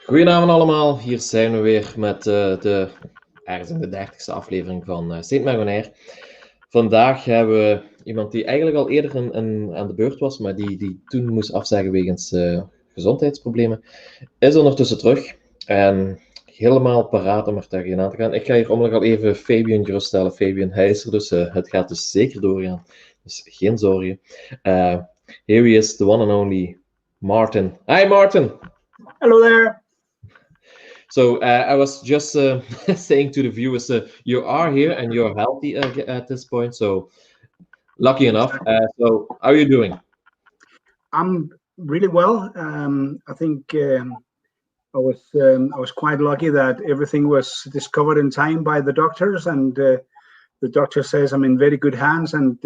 Goedenavond allemaal, hier zijn we weer met ergens in de 30ste aflevering van Steent Margonair. Vandaag hebben we iemand die eigenlijk al eerder aan de beurt was, maar die toen moest afzeggen wegens gezondheidsproblemen. Is ondertussen terug en helemaal paraat om er tegenaan te gaan. Ik ga hier onmiddellijk al even Fabian geruststellen. Fabian, hij is er, dus het gaat dus zeker doorgaan. Dus geen zorgen. Here he is, the one and only Martin. Hi Martin! Hello there! So I was just saying to the viewers, you are here and you're healthy at this point, so lucky enough. So how are you doing? I'm really well. I think I was quite lucky that everything was discovered in time by the doctors, and the doctor says I'm in very good hands, and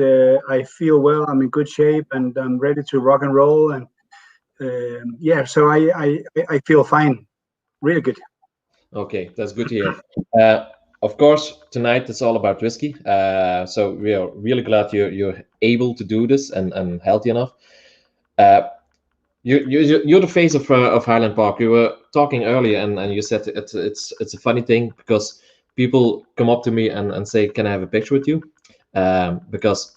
I feel well. I'm in good shape, and I'm ready to rock and roll. And yeah, so I feel fine, really good. Okay, that's good to hear. Of course, tonight it's all about whiskey. So we are really glad you're able to do this and healthy enough. You're the face of Highland Park. We were talking earlier, and you said it's a funny thing because people come up to me and say, "Can I have a picture with you?" Because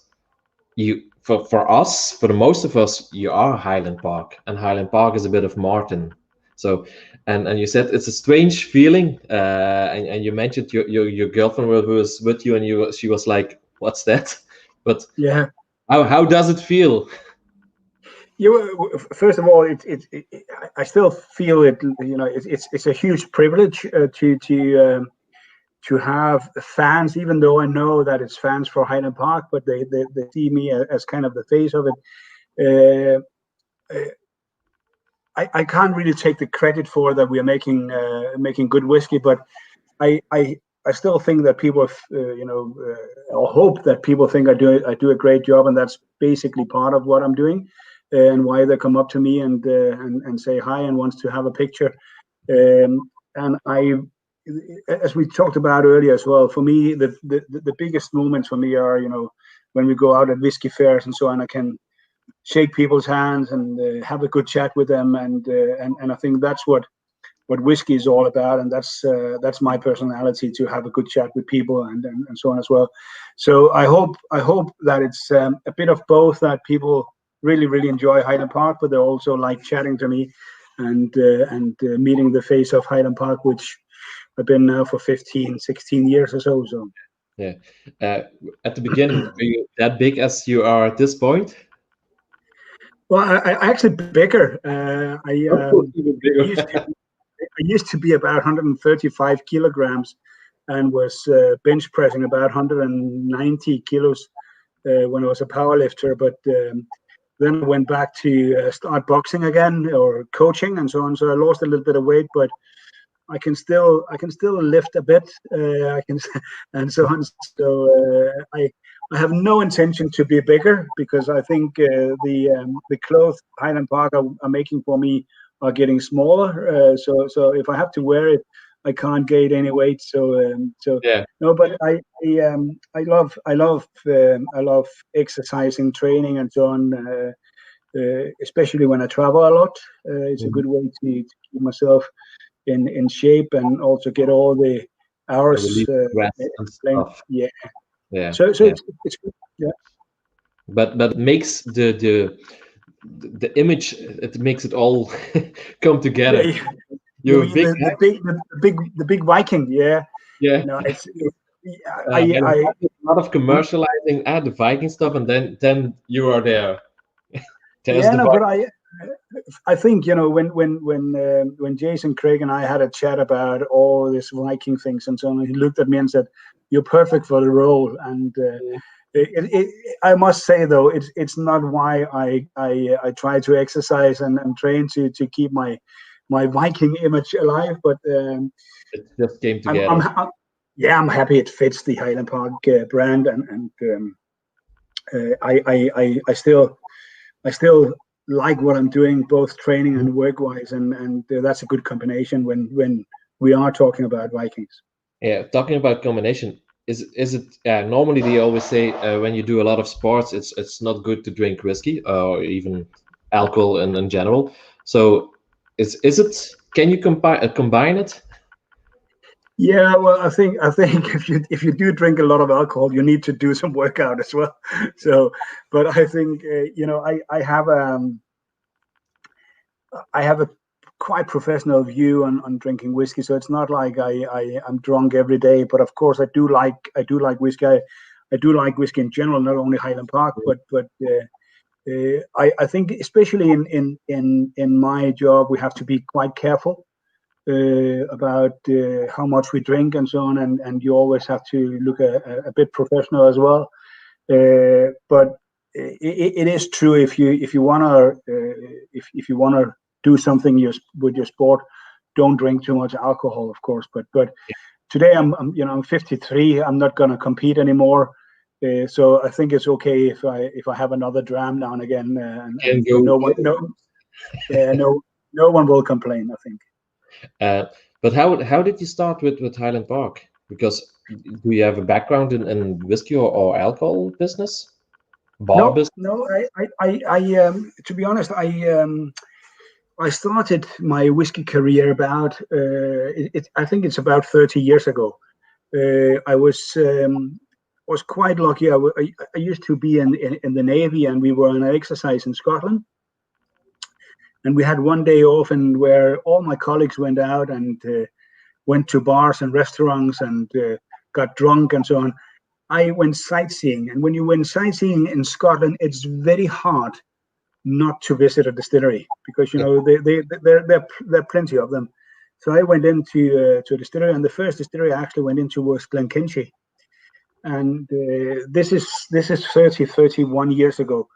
for us, for the most of us, you are Highland Park, and Highland Park is a bit of Martin. So, and you said it's a strange feeling, and you mentioned your girlfriend who was with you, and she was like, "What's that?" But yeah, how does it feel? First of all, I still feel it. You know, it's a huge privilege to have fans, even though I know that it's fans for Highland Park, but they see me as kind of the face of it. I can't really take the credit for that we are making good whiskey, but I still think that people, or hope that people think I do a great job, and that's basically part of what I'm doing, and why they come up to me and say hi and wants to have a picture. And as we talked about earlier as well, for me the biggest moments for me are when we go out at whiskey fairs and so on. I can shake people's hands and have a good chat with them, and I think that's what whiskey is all about, and that's my personality, to have a good chat with people and so on as well. So I hope that it's a bit of both, that people really enjoy Highland Park, but they also like chatting to me and meeting the face of Highland Park, which I've been now for 15, 16 years or so. So yeah, at the beginning, were you that big as you are at this point? Well, I actually bigger. I used to be about 135 kilograms and was bench pressing about 190 kilos when I was a power lifter. But then I went back to start boxing again, or coaching and so on. So I lost a little bit of weight, but I can still lift a bit. And so on. So I have no intention to be bigger, because I think the clothes Highland Park are making for me are getting smaller. So if I have to wear it, I can't gain any weight. So yeah. No, but I love exercising, training, and so on. Especially when I travel a lot, it's a good way to keep myself in shape, and also get all the hours and stuff. Yeah. So it's good. Yeah. But it makes the image, it makes it all come together. Yeah. You're the big Viking. Yeah. Yeah. No, it's a lot of commercializing the Viking stuff, and then you are there. But I think when Jason Craig and I had a chat about all this Viking things and so on, he looked at me and said, "You're perfect for the role." And I must say, though, it's not why I try to exercise and train to keep my Viking image alive, but it just came together. I'm happy it fits the Highland Park brand, and I still like what I'm doing, both training and work-wise, and that's a good combination when we are talking about Vikings. Yeah, talking about combination, is it normally they always say when you do a lot of sports, it's not good to drink whiskey or even alcohol in general. So is it Can you combine it? Yeah, well, I think if you do drink a lot of alcohol, you need to do some workout as well. So, but I think I have a quite professional view on drinking whiskey. So it's not like I'm drunk every day. But of course, I do like whiskey. I do like whiskey in general, not only Highland Park, but I think especially in my job, we have to be quite careful about how much we drink and so on, and you always have to look a bit professional as well. But it is true if you wanna do something with your sport, don't drink too much alcohol, of course. But today I'm 53. I'm not gonna compete anymore. So I think it's okay if I have another dram now and again, and no one will complain, I think. But how did you start with Highland Park? Because do you have a background in whiskey or alcohol business? Business? No. I to be honest, I started my whiskey career about I think it's about 30 years ago. I was quite lucky. I used to be in the Navy, and we were on an exercise in Scotland. And we had one day off, and where all my colleagues went out and went to bars and restaurants and got drunk and so on. I went sightseeing, and when you went sightseeing in Scotland, it's very hard not to visit a distillery because there are plenty of them. So I went into to a distillery, and the first distillery I actually went into was Glenkinchie, and this is 31 years ago.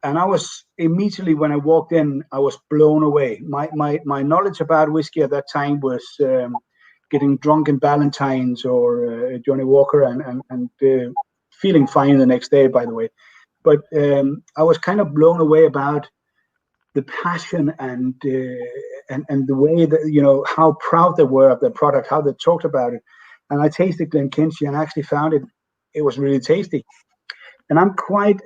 And I was immediately, when I walked in, I was blown away. My knowledge about whiskey at that time was getting drunk in Ballantine's or Johnny Walker and feeling fine the next day, by the way. But I was kind of blown away about the passion and the way that, how proud they were of their product, how they talked about it. And I tasted Glenkinchie and I actually found it was really tasty. And I'm quite...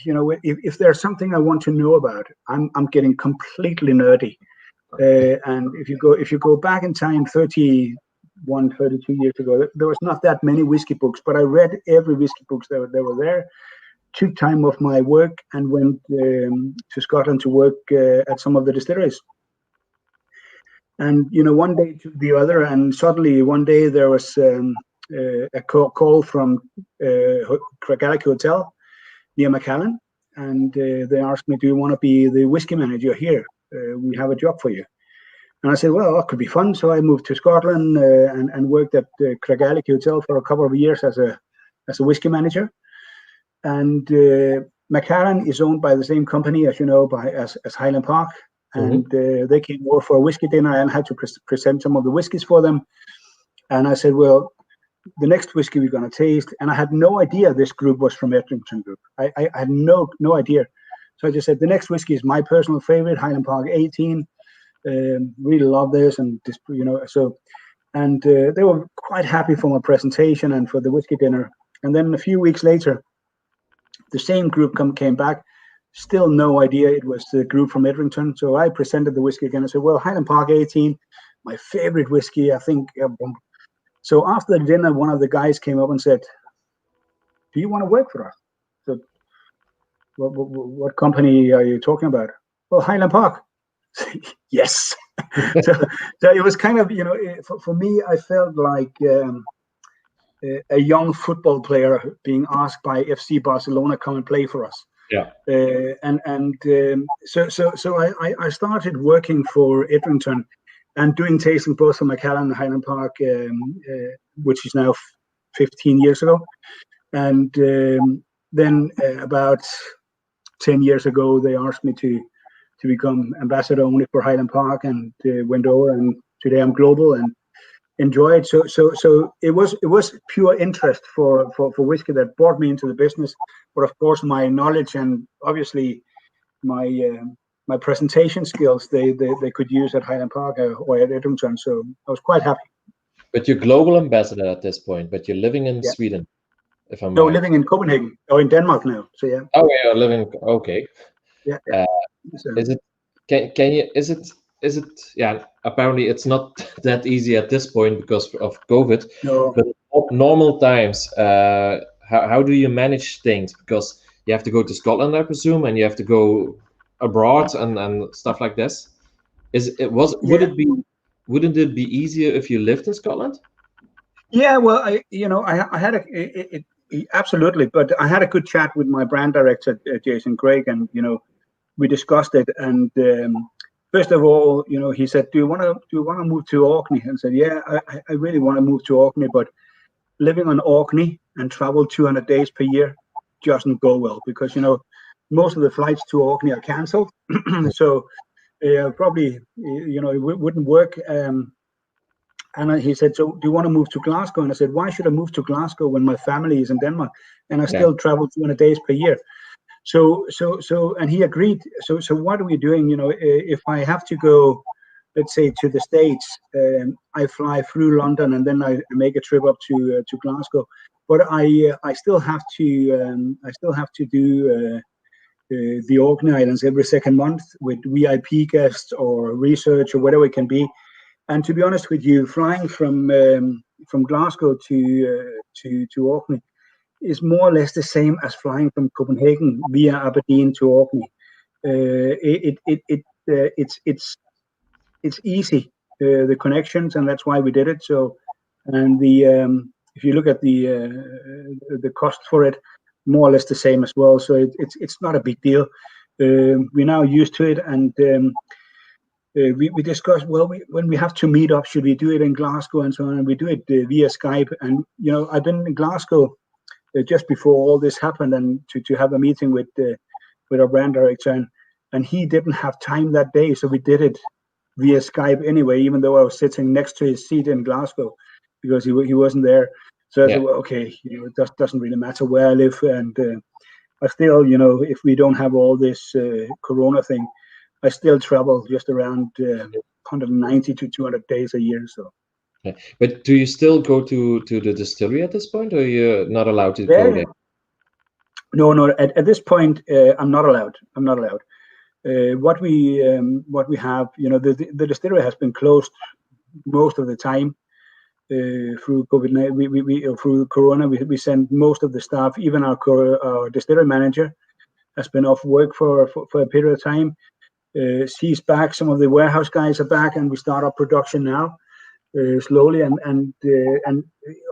if there's something I want to know about, I'm getting completely nerdy. And if you go back in time 31, 32 years ago, there was not that many whiskey books, but I read every whiskey books that were there, took time off my work and went to Scotland to work at some of the distilleries. And, one day to the other, and suddenly one day there was a call from Craigellachie Hotel near Macallan, and they asked me, do you want to be the whiskey manager here? We have a job for you. And I said, well, that could be fun. So I moved to Scotland and worked at the Craigellachie Hotel for a couple of years as a whiskey manager. And Macallan is owned by the same company, as you know, as Highland Park. And they came over for a whiskey dinner and had to present some of the whiskies for them. And I said, well, the next whiskey we're going to taste, and I had no idea this group was from Edrington Group. I had no idea. So I just said, the next whiskey is my personal favorite, Highland Park 18. Really love this, and this, so, and they were quite happy for my presentation and for the whiskey dinner. And then a few weeks later, the same group came back, still no idea it was the group from Edrington. So I presented the whiskey again. I said, well, Highland Park 18, my favorite whiskey, I think. So after the dinner, one of the guys came up and said, do you want to work for us? So, what company are you talking about? Well, Highland Park. Yes. so it was kind of, for me, I felt like a young football player being asked by FC Barcelona come and play for us. Yeah. So I started working for Edrington and doing tasting both for Macallan and Highland Park, which is now 15 years ago. And then about 10 years ago, they asked me to become ambassador only for Highland Park, and went over. And today I'm global and enjoy it. So it was pure interest for whiskey that brought me into the business. But of course, my knowledge and obviously my presentation skills, they could use at Highland Park or at Edrington. So I was quite happy. But you're global ambassador at this point, but you're living in Sweden, if I'm right. living in Copenhagen or in Denmark now. So yeah. Oh, yeah, you're living. Okay. Yeah. Is it? Can you? Is is it? Yeah, apparently it's not that easy at this point because of COVID. No. But normal times, how do you manage things? Because you have to go to Scotland, I presume, and you have to go abroad and stuff like this. Wouldn't it be easier if you lived in Scotland? Yeah, well, I had absolutely, but I had a good chat with my brand director, Jason Craig, and we discussed it. And first of all, he said, "Do you want to move to Orkney?" And I said, "Yeah, I really want to move to Orkney, but living on Orkney and travel 200 days per year doesn't go well because most of the flights to Orkney are cancelled, so probably it wouldn't work." And he said, "So do you want to move to Glasgow?" And I said, "Why should I move to Glasgow when my family is in Denmark and I still travel 200 days per year?" So, and he agreed. So what are we doing? If I have to go, let's say, to the States, I fly through London and then I make a trip up to Glasgow. But I still have to do the Orkney Islands every second month with VIP guests or research or whatever it can be. And to be honest with you, flying from Glasgow to Orkney is more or less the same as flying from Copenhagen via Aberdeen to Orkney. It's easy, the connections, and that's why we did it. So, and if you look at the cost for it, more or less the same as well. So it's not a big deal. We're now used to it, and we discussed, well, when we have to meet up, should we do it in Glasgow and so on? And we do it via Skype. And I've been in Glasgow just before all this happened, and to have a meeting with our brand director, and he didn't have time that day, so we did it via Skype anyway, even though I was sitting next to his seat in Glasgow because he wasn't there. So I said, well, okay, it doesn't really matter where I live, and I still, if we don't have all this Corona thing, I still travel just around 190 to 200 days a year. So. Yeah. But do you still go to the distillery at this point, or you're not allowed to go there? No. At this point, I'm not allowed. What we have, the distillery has been closed most of the time through COVID-19. Through Corona, we sent most of the staff. Even our distillery manager has been off work for a period of time. She's back. Some of the warehouse guys are back, and we start our production now. Slowly, and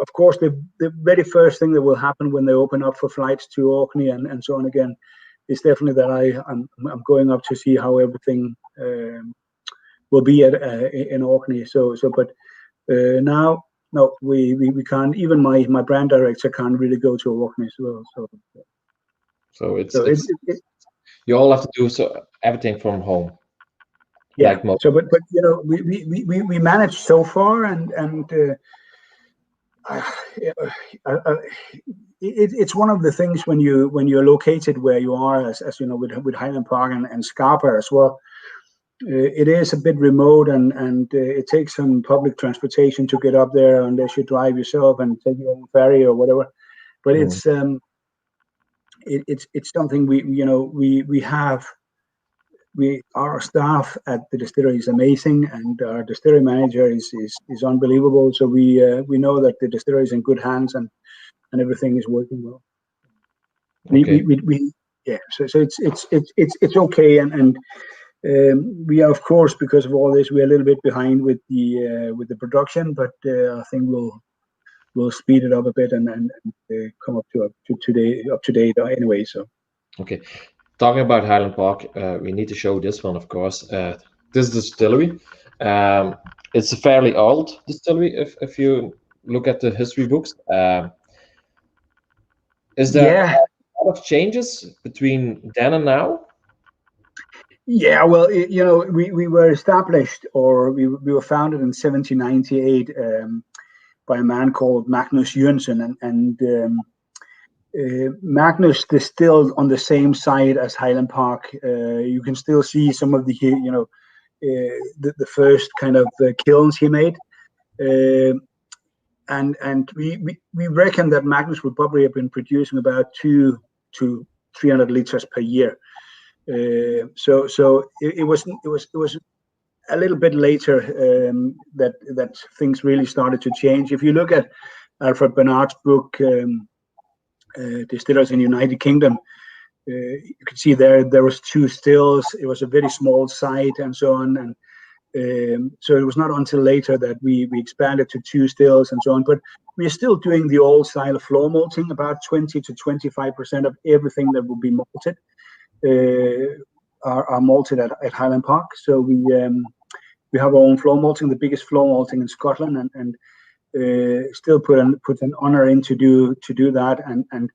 of course the very first thing that will happen when they open up for flights to Orkney and so on again is definitely that I'm going up to see how everything will be in Orkney. But now no, we can't. Even my brand director can't really go to Orkney as well. So it's you all have to do everything from home. Yeah. So, but we managed so far, and it's one of the things when you're located where you are, as with Highland Park and Scapa as well. It is a bit remote, and it takes some public transportation to get up there unless you drive yourself and take your own ferry or whatever. But it's something we have. Our staff at the distillery is amazing, and our distillery manager is unbelievable. So we know that the distillery is in good hands, and everything is working well. Okay. So it's okay, and we are, of course, because of all this, we're a little bit behind with the production, but I think we'll speed it up a bit and come up to date anyway. So okay. Talking about Highland Park, we need to show this one, of course. This distillery. It's a fairly old distillery, if you look at the history books. Is there a lot of changes between then and now? Yeah, well, we were established, or we were founded in 1798 by a man called Magnus Jørgensen, and Magnus distilled on the same site as Highland Park. You can still see some of the the first kind of kilns he made, and we reckon that Magnus would probably have been producing about 200 to 300 liters per year. So it was a little bit later that things really started to change. If you look at Alfred Bernard's book, Distillers in the United Kingdom, you can see there was 2 stills. It was a very small site and so on, and so it was not until later that we expanded to 2 stills and so on. But we are still doing the old style of floor malting. About 20 to 25% of everything that will be malted are malted at Highland Park. So we have our own floor malting, the biggest floor malting in Scotland, and still put an honor in to do that. And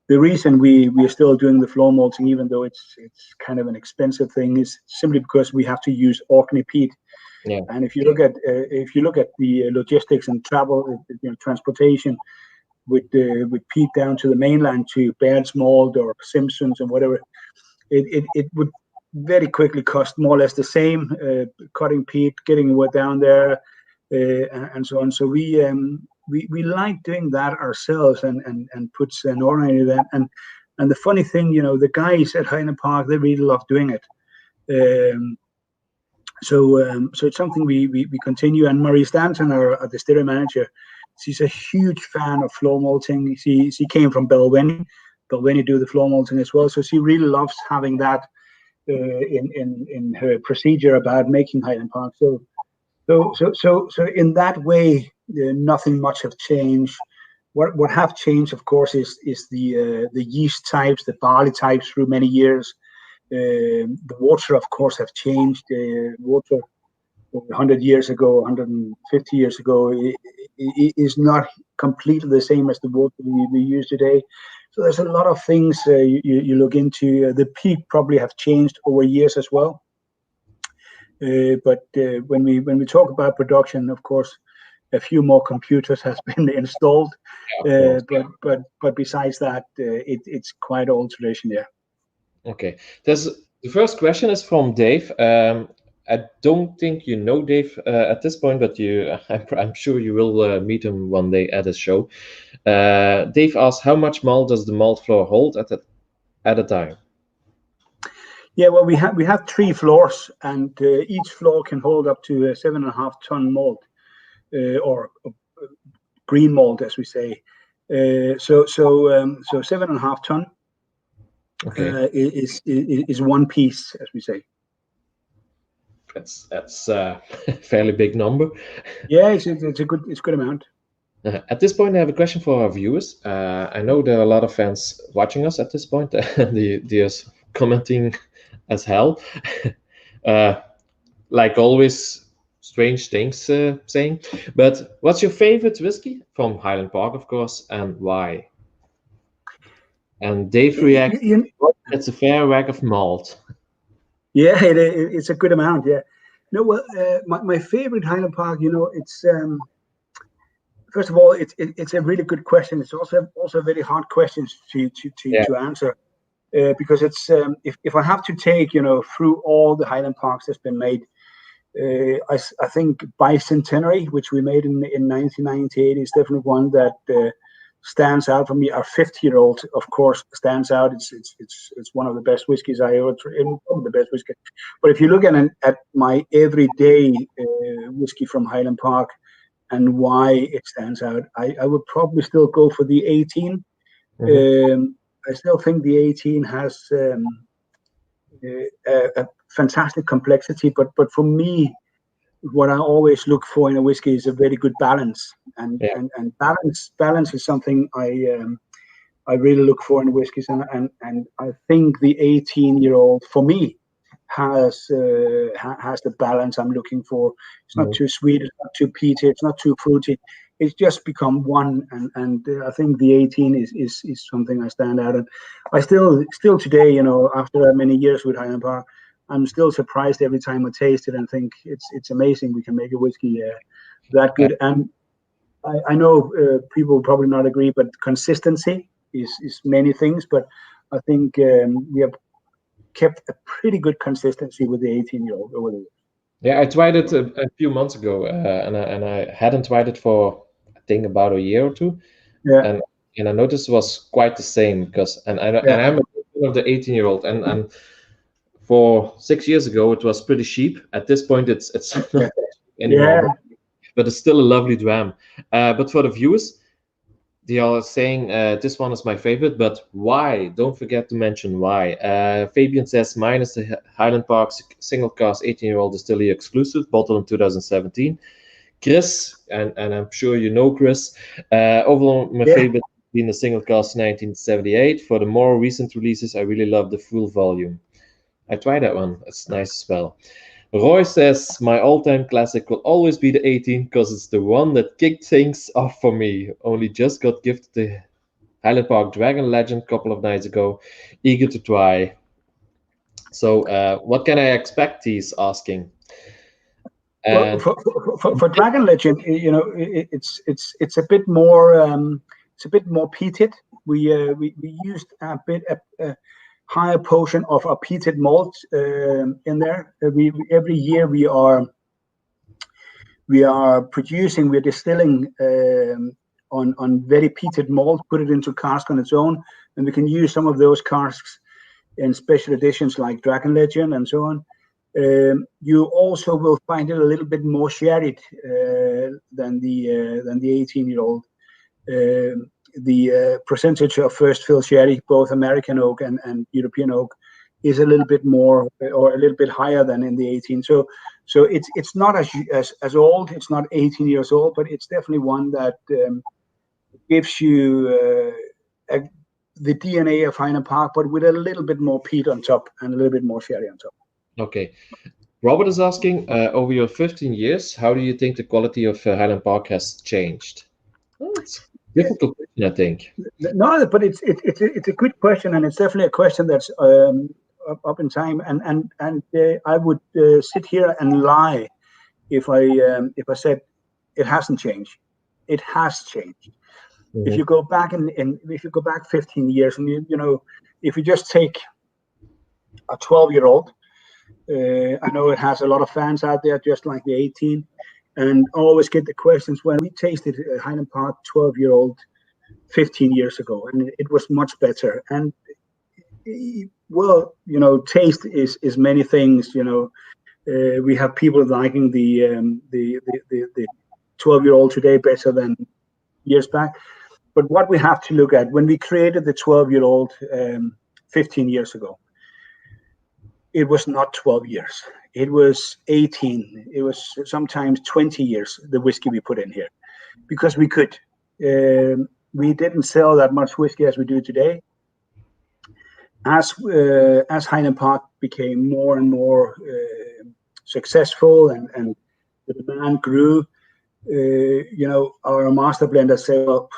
the reason we are still doing the floor malting, even though it's kind of an expensive thing, is simply because we have to use Orkney peat. Yeah. And if you look at the logistics and travel, transportation with peat down to the mainland to Baird's Mold or Simpsons and whatever, it would very quickly cost more or less the same cutting peat, getting it down there, and so on. So we like doing that ourselves and puts an order into that. And the funny thing, the guys at Highland Park, they really love doing it. So it's something we continue. And Marie Stanton, our distillery manager, she's a huge fan of floor malting. She came from Belwenny. Belwenny do the floor malting as well. So she really loves having that in her procedure about making Highland Park. So in that way, nothing much have changed. What have changed, of course, is the yeast types, the barley types through many years. The water, of course, have changed. Water 100 years ago, 150 years ago, is not completely the same as the water we use today. So there's a lot of things you look into. The peat probably have changed over years as well. But when we talk about production, of course, a few more computers has been installed. But besides that, it's quite old tradition, yeah. Okay. The first question is from Dave. I don't think you know Dave at this point, but I'm sure you will meet him one day at a show. Dave asks, how much malt does the malt floor hold at a time? Yeah, well, we have 3 floors, and each floor can hold up to 7.5 ton malt, or green malt, as we say. So 7.5 ton. Okay. Is one piece, as we say. That's a fairly big number. Yeah, it's a good amount. At this point, I have a question for our viewers. I know there are a lot of fans watching us at this point. They're commenting as hell. Like always, strange things saying. But what's your favorite whiskey from Highland Park, of course, and why? And Dave reacts, it's a fair whack of malt. Yeah, it's a good amount, yeah. No, well, my favorite Highland Park, it's first of all, it's a really good question. It's also a very hard question to answer, because it's if I have to take through all the Highland Parks that's been made, I think Bicentenary, which we made in 1998, is definitely one that stands out for me. Our 50-year-old, of course, stands out. It's one of the best whiskeys I ever tried, one of the best whiskey. But if you look at my everyday whiskey from Highland Park and why it stands out, I would probably still go for the 18. Mm-hmm. I still think the 18 has a fantastic complexity, but for me, what I always look for in a whiskey is a very good balance, and balance is something I really look for in whiskeys, and I think the 18-year-old for me has the balance I'm looking for. It's not too sweet, it's not too peaty, it's not too fruity. It's just become one, and I think the 18 is something I stand out. And I still today, after many years with Highland Park, I'm still surprised every time I taste it and think it's amazing we can make a whiskey that good. And I know people will probably not agree, but consistency is many things. But I think we have kept a pretty good consistency with the 18-year-old over the years. Yeah, I tried it a few months ago, and I hadn't tried it for I think about a year or two. Yeah. And I noticed it was quite the same because I'm a fan of the 18-year-old and for 6 years ago, it was pretty cheap. At this point, it's not anymore, Yeah. but it's still a lovely dram. But for the viewers, they are saying this one is my favorite, but why? Don't forget to mention why. Fabian says mine is the Highland Park single cask 18-year-old distillery exclusive, bottled in 2017. Chris, and I'm sure you know Chris, overall my favorite has been the single cask 1978. For the more recent releases, I really love the full volume. I tried that one. It's nice as well. Roy says, my all-time classic will always be the 18 because it's the one that kicked things off for me. Only just got gifted the Highland Park Dragon Legend a couple of nights ago. Eager to try. So what can I expect, he's asking. Well, for Dragon Legend, you know, it's a bit more peated. We used a bit a higher portion of a peated malt in there. Every year we are distilling on very peated malt, put it into cask on its own, and we can use some of those casks in special editions like Dragon Legend and so on. You also will find it a little bit more sherried than the 18-year-old. The percentage of first fill sherry, both American oak and European oak, is a little bit more or a little bit higher than in the 18. So it's not as old. It's not 18 years old, but it's definitely one that gives you the DNA of Highland Park, but with a little bit more peat on top and a little bit more sherry on top. Okay. Robert is asking, over your 15 years, how do you think the quality of Highland Park has changed? Well, it's a difficult question, I think. No, but it's a good question, and it's definitely a question that's up in time. And I would sit here and lie if I said it hasn't changed. It has changed. Mm-hmm. If you go back if you go back 15 years, and you know, if you just take a 12-year-old. I know it has a lot of fans out there, just like the 18, and I always get the questions when we tasted Highland Park 12-year-old 15 years ago, and it was much better. And well, you know, taste is many things. You know, we have people liking the 12-year-old today better than years back. But what we have to look at when we created the 12-year-old 15 years ago, it was not 12 years. It was 18. It was sometimes 20 years, the whiskey we put in here, because we could. We didn't sell that much whiskey as we do today. As Highland Park became more and more successful and the demand grew, you know, our master blenders said, well,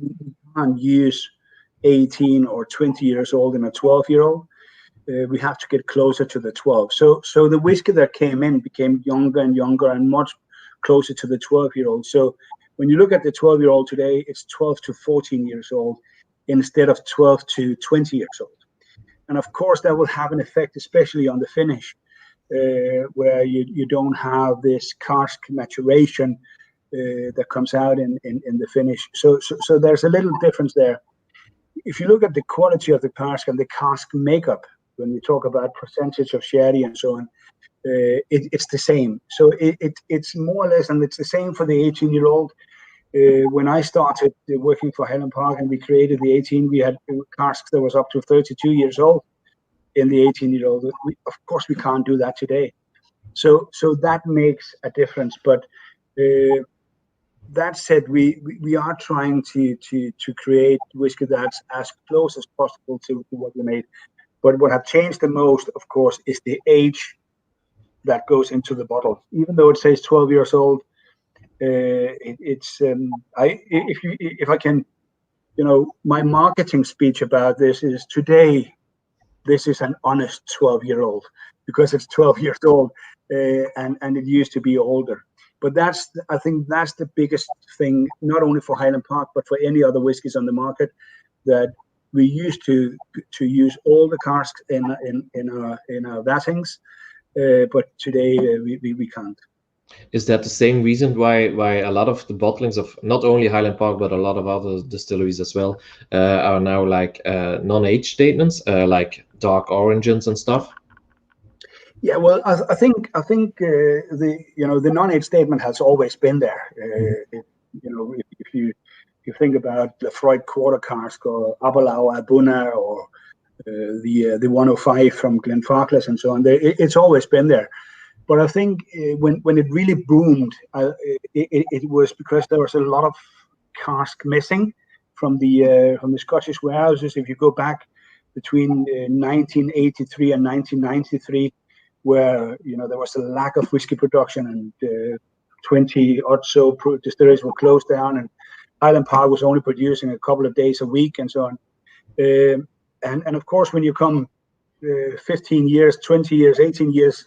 we can't use 18 or 20 years old in a 12-year-old. We have to get closer to the 12. So the whiskey that came in became younger and younger and much closer to the 12-year-old. So when you look at the 12-year-old today, it's 12 to 14 years old instead of 12 to 20 years old. And of course, that will have an effect, especially on the finish, where you don't have this cask maturation that comes out in the finish. So there's a little difference there. If you look at the quality of the cask and the cask makeup, when we talk about percentage of sherry and so on, it's the same. So it's more or less, and it's the same for the 18-year-old. When I started working for Highland Park and we created the 18, we had casks that was up to 32 years old in the 18-year-old. Of course, we can't do that today. So that makes a difference. But that said, we are trying to create whiskey that's as close as possible to what we made. But what have changed the most, of course, is the age that goes into the bottle. Even though it says 12 years old, if I can, you know, my marketing speech about this is today, this is an honest 12-year-old because it's 12 years old and it used to be older. But I think that's the biggest thing, not only for Highland Park, but for any other whiskies on the market, that we used to use all the casks in our vattings, but today we can't. Is that the same reason why a lot of the bottlings of not only Highland Park but a lot of other distilleries as well are now like non-age statements, like dark origins and stuff? Yeah, well, I think the non-age statement has always been there. If you think about the Freud quarter cask or Aberlour Abuna or the 105 from Glenfarclas and so on, it's always been there. But I think when it really boomed, it was because there was a lot of cask missing from the Scottish warehouses. If you go back between 1983 and 1993, where there was a lack of whiskey production and 20 or so distilleries were closed down, and Highland Park was only producing a couple of days a week and so on. And of course, when you come 15 years, 20 years, 18 years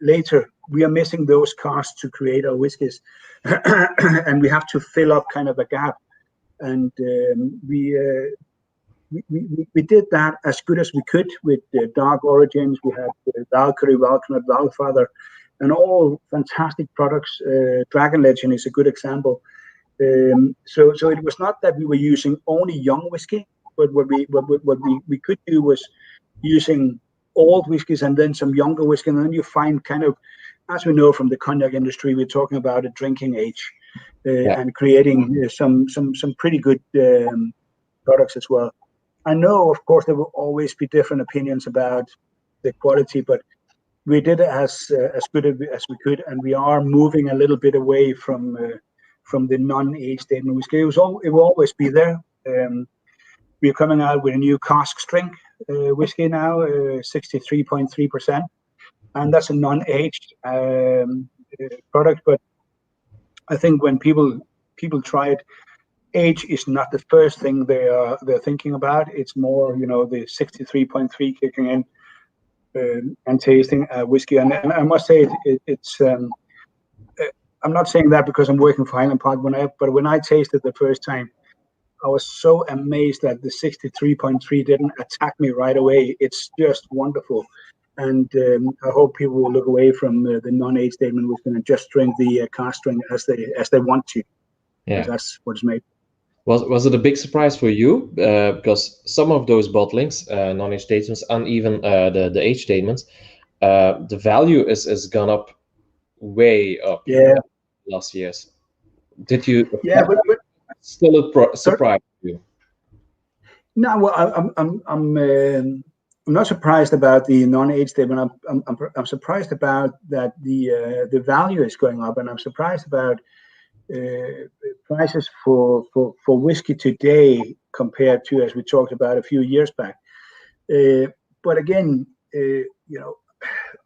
later, we are missing those casks to create our whiskies, and we have to fill up kind of a gap. And we did that as good as we could with the dark origins. We had Valkyrie, Valknut, Valfather, and all fantastic products. Dragon Legend is a good example. So it was not that we were using only young whiskey, but what we could do was using old whiskies and then some younger whiskey, and then you find kind of, as we know from the cognac industry, we're talking about a drinking age, and creating some pretty good products as well. I know, of course, there will always be different opinions about the quality, but we did it as good as we could, and we are moving a little bit away from the non-age statement whiskey. It will always be there. We're coming out with a new cask strength whiskey now, 63.3%, and that's a non-aged product. But I think when people try it, age is not the first thing they're thinking about. It's more, the 63.3 kicking in and tasting whiskey. And I must say, it's. I'm not saying that because I'm working for Highland Park, but when I tasted the first time, I was so amazed that the 63.3 didn't attack me right away. It's just wonderful. And I hope people will look away from the non-age statement whiskey and just drink the cask strength as they want to. Yeah, that's what it's made. Was it a big surprise for you? Because some of those bottlings, non-age statements, and even the age statements, the value is gone up way up. Last years. Did you? Yeah, but still a surprise to you? No, well, I'm not surprised about the non-age statement. I'm surprised about that the value is going up, and I'm surprised about prices for whiskey today compared to, as we talked about a few years back. But again,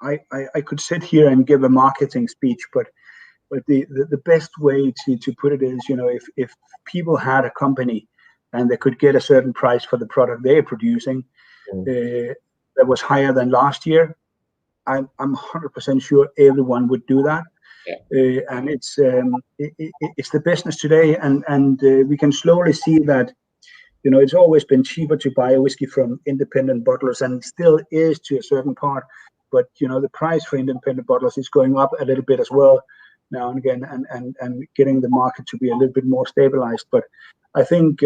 I could sit here and give a marketing speech, but the best way to put it is, if people had a company and they could get a certain price for the product they're producing that was higher than last year, I'm 100% sure everyone would do that. And it's the business today, and we can slowly see that, it's always been cheaper to buy a whiskey from independent bottlers, and it still is to a certain part. But the price for independent bottlers is going up a little bit as well now and again, and getting the market to be a little bit more stabilized. But I think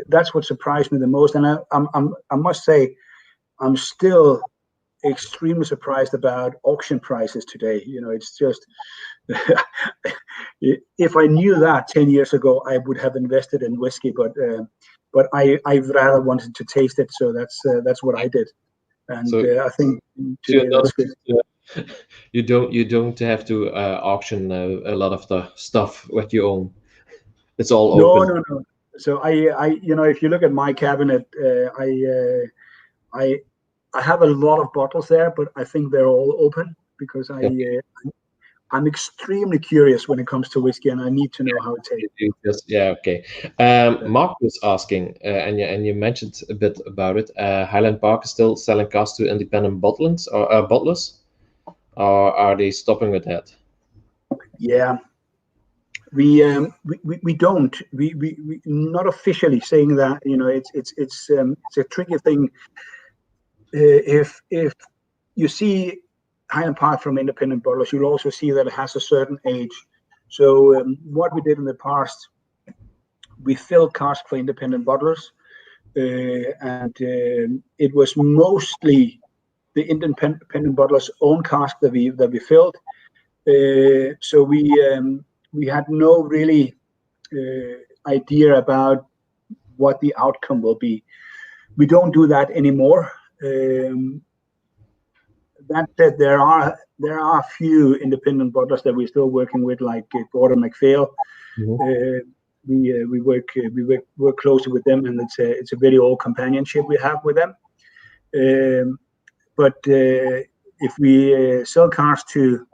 that's what surprised me the most. And I must say, I'm still extremely surprised about auction prices today. It's just if I knew that 10 years ago, I would have invested in whiskey, but I rather wanted to taste it, so that's what I did. And so, I think today that's good. You don't have to auction a lot of the stuff what you own. It's all open. No. So I if you look at my cabinet, I have a lot of bottles there, but I think they're all open because I'm extremely curious when it comes to whiskey, and I need to know how it tastes. Okay. Mark was asking, and you mentioned a bit about it. Highland Park is still selling casks to independent bottlers, or are they stopping with that? Yeah, we don't. We not officially saying that. It's a tricky thing. If you see Highland Park from independent bottlers, you'll also see that it has a certain age. So what we did in the past, we filled casks for independent bottlers, and it was mostly the independent bottlers' own cask that we filled. So we had no really idea about what the outcome will be. We don't do that anymore. That said, there are a few independent bottlers that we're still working with, like Gordon MacPhail. We work closely with them, and it's a very old companionship we have with them. But if we sell cars to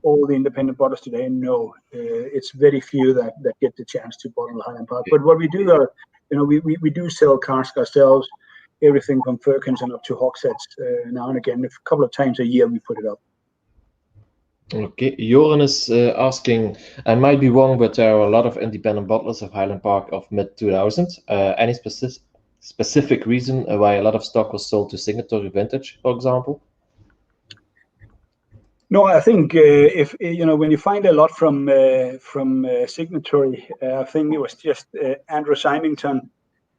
all the independent bottlers today, no, it's very few that get the chance to bottle Highland Park. But what we do are, we do sell cars ourselves, everything from firkins and up to hogsheads. Now and again, a couple of times a year we put it up. Okay, Joran is asking, I might be wrong, but there are a lot of independent bottlers of Highland Park of mid-2000. Any specific reason why a lot of stock was sold to Signatory Vintage, for example? No, I think if when you find a lot from Signatory, I think it was just Andrew Symington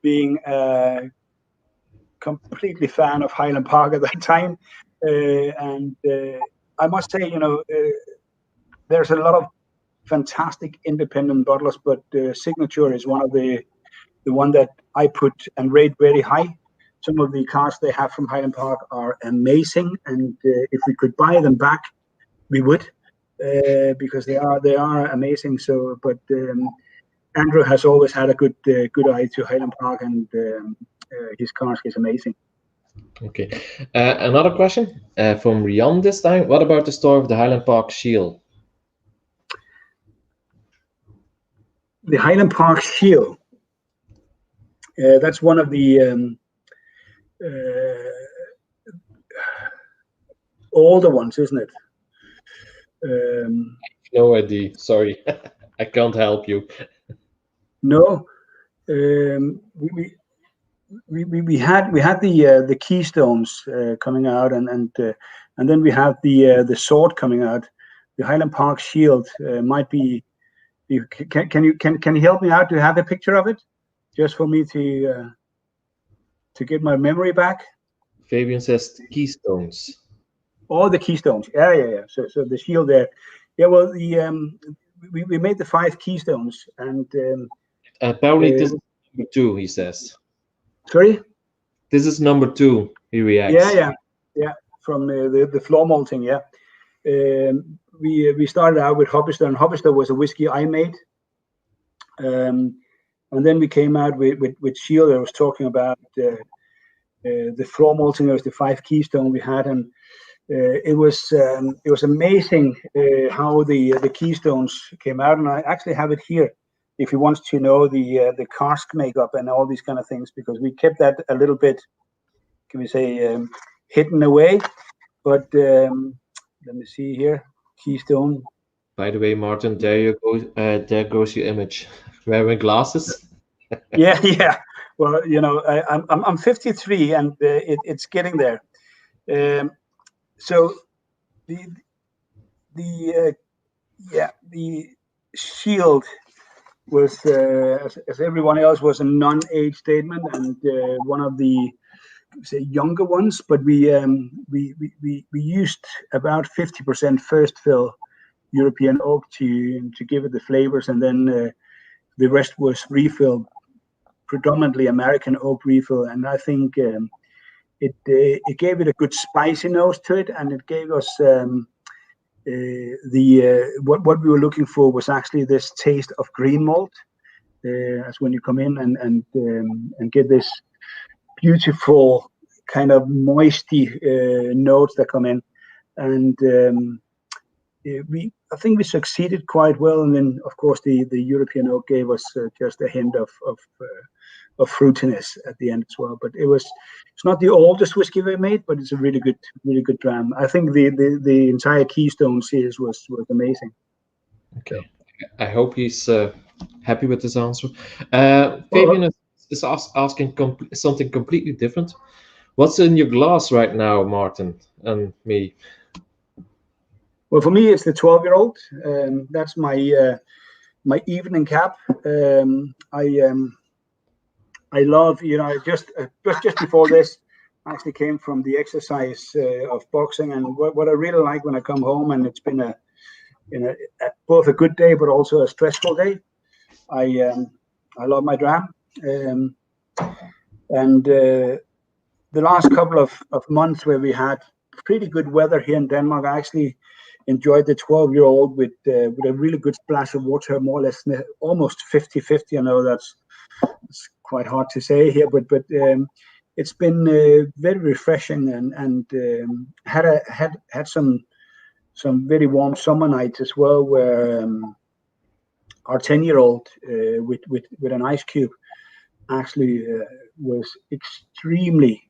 being a completely fan of Highland Park at that time, and I must say, there's a lot of fantastic independent bottlers, but Signatory is one of the one that I put and rate very high. Some of the cars they have from Highland Park are amazing, and if we could buy them back, we would, because they are amazing. So, but Andrew has always had a good eye to Highland Park, and his cars is amazing. Okay, another question from Rian this time. What about the story of the Highland Park Shield? The Highland Park Shield. That's one of the older ones, isn't it? No idea. Sorry, I can't help you. No, we had the Keystones coming out, and then we have the sword coming out. The Highland Park Shield might be. Can you help me out to have a picture of it, just for me to get my memory back? Fabian says Keystones. Oh, the Keystones. Yeah. So the shield there. Yeah. Well, we made the 5 Keystones, and apparently this is number 2. He says. Sorry. This is number 2. He reacts. Yeah. From the floor malting. Yeah. We started out with Hobbister, and Hobbister was a whiskey I made. And then we came out with Shield. I was talking about the floor malting. It was the 5 Keystone we had, and it was amazing how the Keystones came out. And I actually have it here, if you want to know the cask makeup and all these kind of things, because we kept that a little bit, can we say, hidden away. But let me see here, Keystone. By the way, Martin, there you go. There goes your image. Wearing glasses. Yeah. Well, I'm 53, and it's getting there. So the Shield was, as everyone else, was a non-age statement, and one of the younger ones. But we used about 50% first fill European oak to give it the flavors, and then the rest was refill, predominantly American oak refill. And I think it gave it a good spicy nose to it, and it gave us what we were looking for was actually this taste of green malt. As when you come in and get this beautiful kind of moisty notes that come in, and I think we succeeded quite well. And then, of course, the European oak gave us just a hint of fruitiness at the end as well. But it's not the oldest whiskey we made, but it's a really good dram. I think the entire Keystone series was amazing. Okay, I hope he's happy with this answer. Fabian is asking something completely different. What's in your glass right now, Martin and me? Well, for me, it's the 12-year-old. That's my evening cap. I love, just before this, I actually came from the exercise of boxing, and what I really like when I come home, and it's been both a good day but also a stressful day. I love my dram, and the last couple of months where we had pretty good weather here in Denmark, I actually enjoyed the 12-year-old with a really good splash of water, more or less almost 50-50. I know it's quite hard to say here, but it's been very refreshing, and had some very warm summer nights as well, where our 10-year-old with an ice cube actually was extremely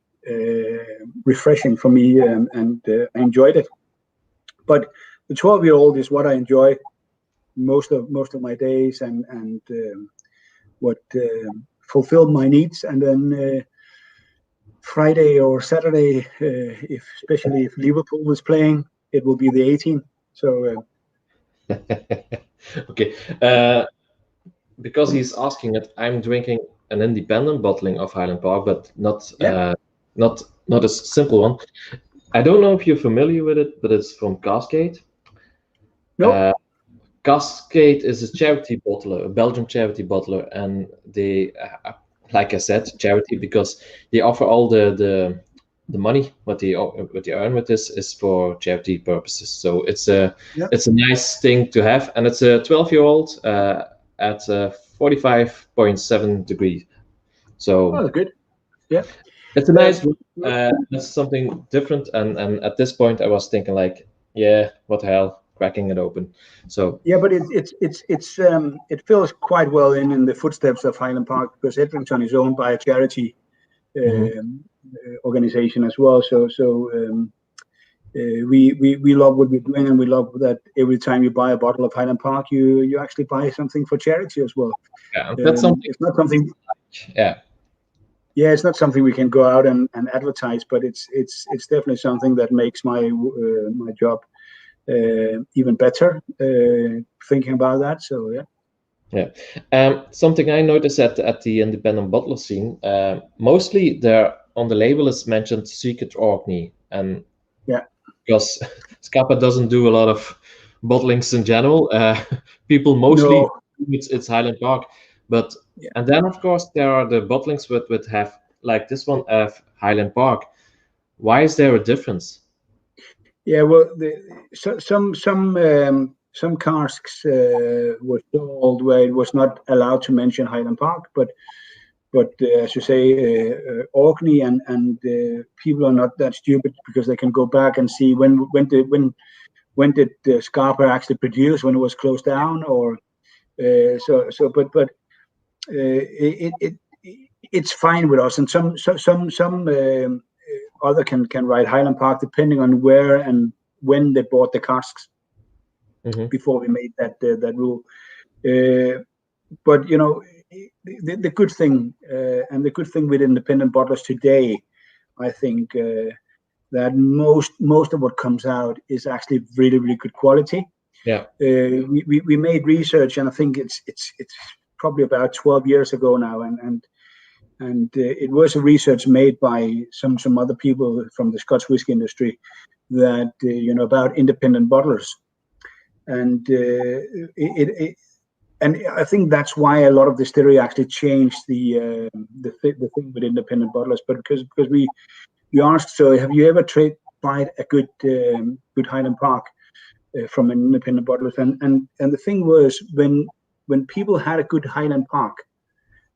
refreshing for me, and I enjoyed it. But the 12-year-old is what I enjoy most of my days, and what fulfilled my needs. And then Friday or Saturday, especially if Liverpool was playing, it will be the 18. So okay, because he's asking it, I'm drinking an independent bottling of Highland Park, but not a simple one. I don't know if you're familiar with it, but it's from Cascade. no. Cascade is a charity bottler, a Belgian charity bottler, and they, like I said, charity, because they offer all the money what they earn with this is for charity purposes. So it's a nice thing to have, and it's a 12-year-old at 45.7 degrees. So that's good. Yeah, it's a nice one. It's something different, and at this point I was thinking like, yeah, what the hell, cracking it open. So yeah, but it fills quite well in the footsteps of Highland Park, because Edrington is owned by a charity organization as well. So we love what we're doing, and we love that every time you buy a bottle of Highland Park, you actually buy something for charity as well. Yeah, that's something. It's not something. Yeah. Yeah, it's not something we can go out and advertise, but it's definitely something that makes my job even better. Thinking about that, so yeah. Yeah. Something I noticed at the independent bottler scene, mostly there on the label is mentioned Secret Orkney, and because Scapa doesn't do a lot of bottlings in general, people mostly it's Highland Park, but and then of course there are the bottlings with have like this one of Highland Park. Why is there a difference? Yeah, well, some casks were sold where it was not allowed to mention Highland Park, but as you say, Orkney and people are not that stupid, because they can go back and see when did Scapa actually produce, when it was closed down, or but it's fine with us, and some other can write Highland Park depending on where and when they bought the casks. Before we made that rule, but the good thing, and the good thing with independent bottlers today, I think that most of what comes out is actually really, really good quality. Yeah. We made research, and I think it's probably about 12 years ago now, and it was a research made by some other people from the Scotch whisky industry that about independent bottlers, and and I think that's why a lot of distillery actually changed the thing with independent bottlers, but because we asked, so have you ever tried a good Highland Park from an independent bottler? And the thing was, when people had a good Highland Park,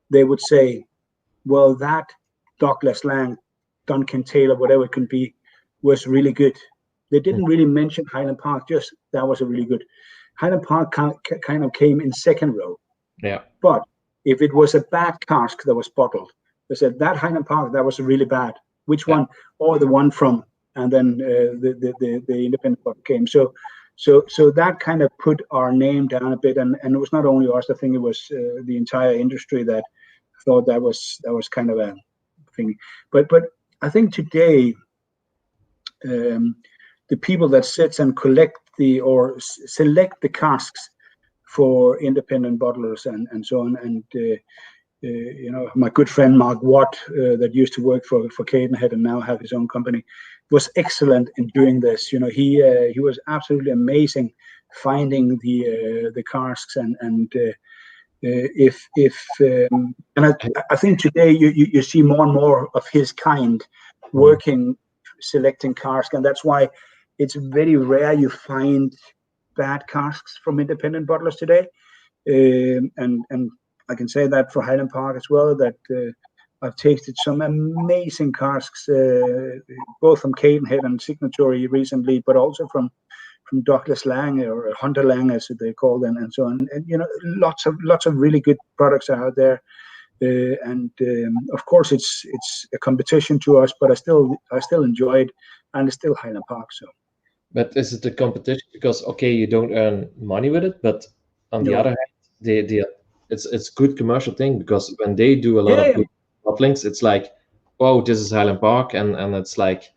they would say, well, that Douglas Lang, Duncan Taylor, whatever it can be, was really good. They didn't really mention Highland Park, just that was a really good. Highland Park kind of came in second row. Yeah. But if it was a bad cask that was bottled, they said that Highland Park, that was really bad. Which one? Or the one from, and then the independent bottle came. So that kind of put our name down a bit, and it was not only us. I think it was the entire industry that thought that was kind of a thing. But I think today, the people that sits and collect or select the casks for independent bottlers and so on, and my good friend Mark Watt, that used to work for Cadenhead and now have his own company, was excellent in doing this. He was absolutely amazing finding the casks and I think today you see more and more of his kind working, selecting casks, and that's why it's very rare you find bad casks from independent bottlers today. And I can say that for Highland Park as well, that I've tasted some amazing casks, both from Cadenhead and Signatory recently, but also from Douglas Lang or Hunter Lang, as they call them, and so on. And lots of really good products are out there. Of course, it's a competition to us, but I still enjoy it, and it's still Highland Park. So. But is it a competition because you don't earn money with it, but on the other hand, it's good commercial thing, because when they do a lot of good bottlings, it's like, oh, this is Highland Park, and it's like,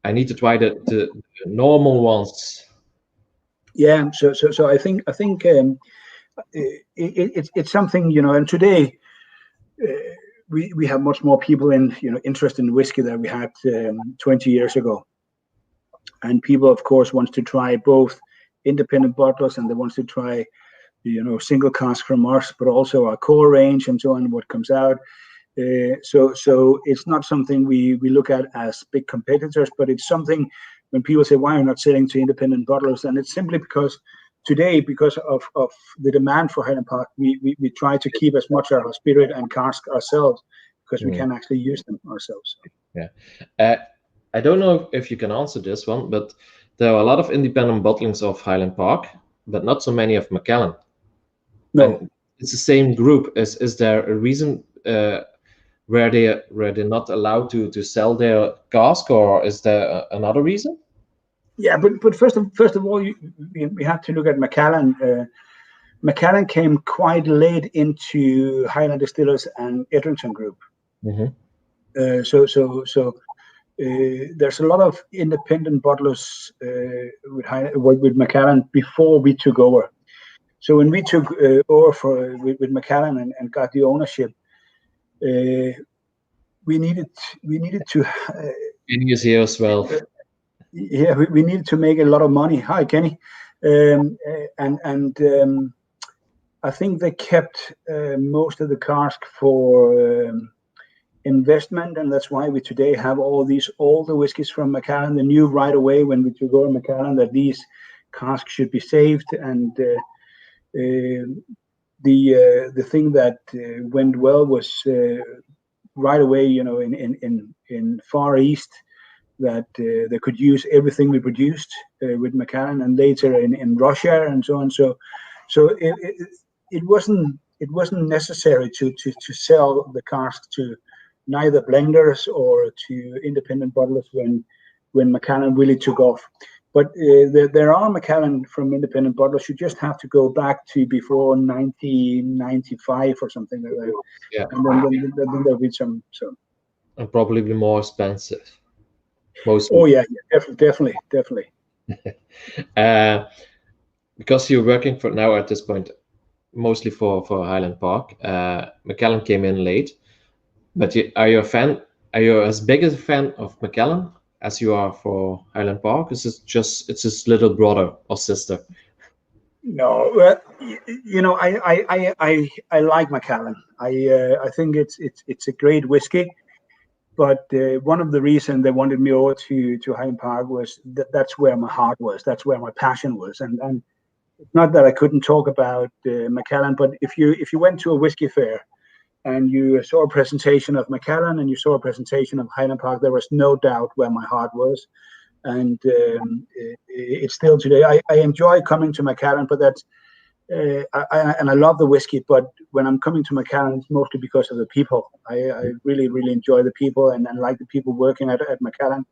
I need to try the normal ones. Yeah, so I think it's something, and today we have much more people interested in whiskey than we had 20 years ago, and people, of course, want to try both independent bottlers, and they want to try single cask from us, but also our core range and so on, what comes out. So it's not something we look at as big competitors, but it's something when people say, why are you not selling to independent bottlers? And it's simply because today, because of the demand for Highland Park, we try to keep as much of our spirit and cask ourselves, because we can actually use them ourselves. Yeah. I don't know if you can answer this one, but there are a lot of independent bottlings of Highland Park, but not so many of Macallan. No. And it's the same group. Is there a reason where they're not allowed to sell their cask, or is there another reason? Yeah, but first of all, we have to look at Macallan. Macallan came quite late into Highland Distillers and Edrington Group. Mm-hmm. So there's a lot of independent bottlers with Macallan before we took over. So when we took over with Macallan and got the ownership, we needed to. Kenny is here as well. Yeah, we needed to make a lot of money. Hi, Kenny. And I think they kept most of the cask for investment, and that's why we today have all these older whiskies from Macallan. They knew right away when we took over Macallan that these casks should be saved, and the thing that went well was right away, in Far East, that they could use everything we produced with Macallan, and later in Russia and so on. So it wasn't necessary to sell the cask to neither blenders or to independent bottlers when Macallan really took off. But there are Macallan from independent bottlers. You just have to go back to before 1995 or something like that. Yeah. And then there'll be some. And probably more expensive. Mostly. Oh yeah, definitely. Because you're working for now at this point, mostly for Highland Park. Macallan came in late, but are you a fan? Are you as big a fan of Macallan as you are for Highland Park? Is it just it's his little brother or sister? No, I like Macallan. I think it's a great whiskey. But one of the reasons they wanted me over to Highland Park was that's where my heart was. That's where my passion was. And it's not that I couldn't talk about Macallan, but if you went to a whiskey fair and you saw a presentation of Macallan and you saw a presentation of Highland Park, there was no doubt where my heart was. And it's still today. I enjoy coming to Macallan, but that's I love the whiskey, but when I'm coming to Macallan, it's mostly because of the people. I really enjoy the people and like the people working at Macallan.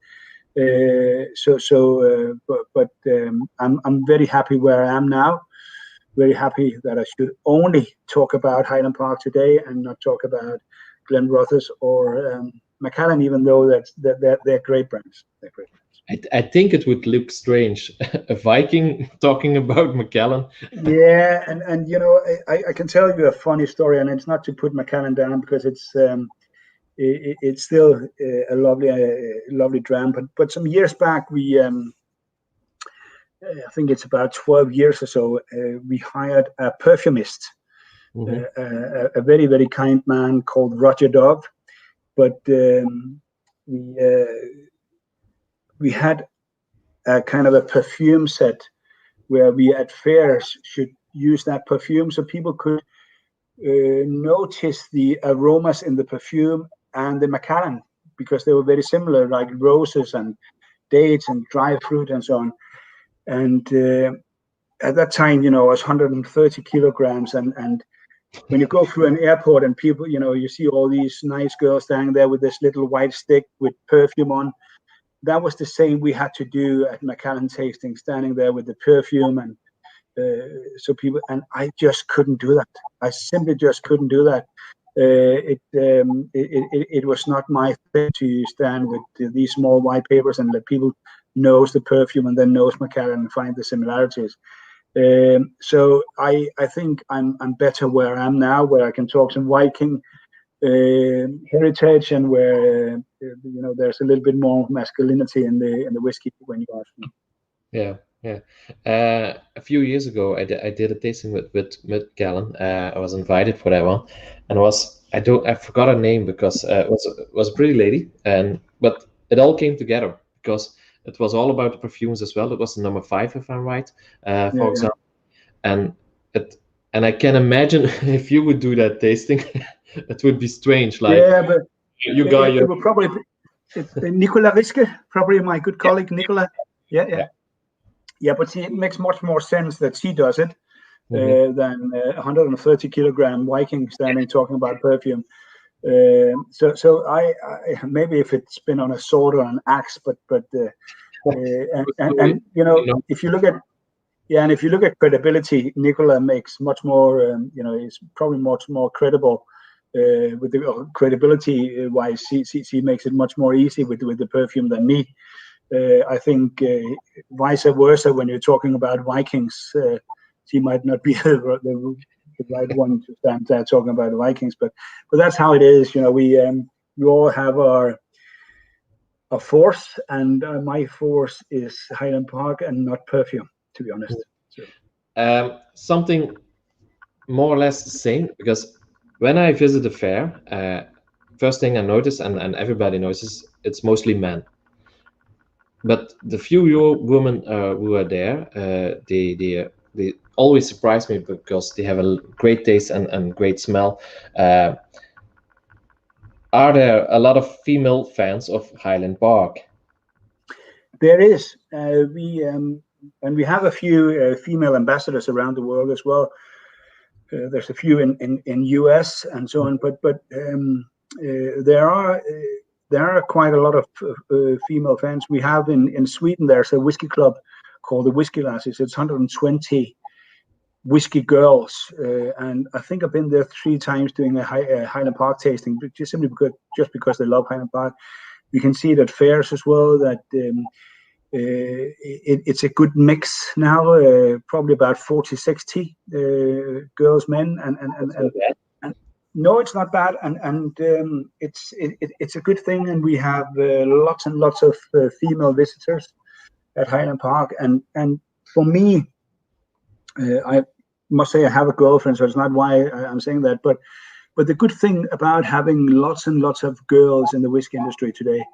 I'm very happy where I am now. Very happy that I should only talk about Highland Park today and not talk about Glenrothes or Macallan, even though they're great brands. They're great brands. I think it would look strange, a Viking talking about Macallan. Yeah, and you know, I can tell you a funny story, and it's not to put Macallan down because it's still a lovely dram. But some years back, I think it's about 12 years or so, we hired a perfumist, a very, very kind man called Roger Dove. But we had a kind of a perfume set where we at fairs should use that perfume so people could notice the aromas in the perfume and the Macallan, because they were very similar, like roses and dates and dry fruit and so on. And at that time, you know, it was 130 kilograms. And when you go through an airport and people, you know, you see all these nice girls standing there with this little white stick with perfume on. That was the same we had to do at Macallan tasting, standing there with the perfume. And so people, and I just couldn't do that. I simply just couldn't do that. It was not my thing to stand with these small white papers and let people nose the perfume and then nose Macallan and find the similarities. So I think I'm better where I am now, where I can talk some Viking heritage and where you know, there's a little bit more masculinity in the whiskey when you ask me. Yeah. A few years ago, I did a tasting with Macallan. I was invited for that one, and I forgot her name because it was a pretty lady, but it all came together because it was all about the perfumes as well. It was the number 5, if I'm right, for example, and I can imagine if you would do that tasting, it would be strange. Like, but you got it would probably Nicola Riske, probably my good colleague Nicola. Yeah, but see, it makes much more sense that she does it than 130 kilogram Viking standing talking about perfume. So I maybe if it's been on a sword or an axe, but and you know, if you look at credibility, Nicola makes much more. You know, is probably much more credible with the credibility wise. She makes it much more easy with the perfume than me. I think vice versa, when you're talking about Vikings, she might not be the right one to stand there talking about the Vikings, but that's how it is. You know, we all have our force, and my force is Highland Park and not perfume, to be honest. So. Something more or less the same, because when I visit a fair, first thing I notice, and everybody notices, it's mostly men. But the few women who are there, they always surprise me because they have a great taste and great smell. Are there a lot of female fans of Highland Park? There is. We have a few female ambassadors around the world as well. There's a few in US and so on, but there are quite a lot of female fans. We have in Sweden, there's a whiskey club called the Whiskey Lasses. It's 120 whiskey girls, and I think I've been there 3 times doing a Highland Park tasting, just simply because they love Highland Park. You can see it at fairs as well, that it's a good mix now, probably about 40-60 girls, men, and no, it's not bad, and it's a good thing, and we have lots and lots of female visitors at Highland Park, and for me, I must say I have a girlfriend, so it's not why I'm saying that, but the good thing about having lots and lots of girls in the whiskey industry today,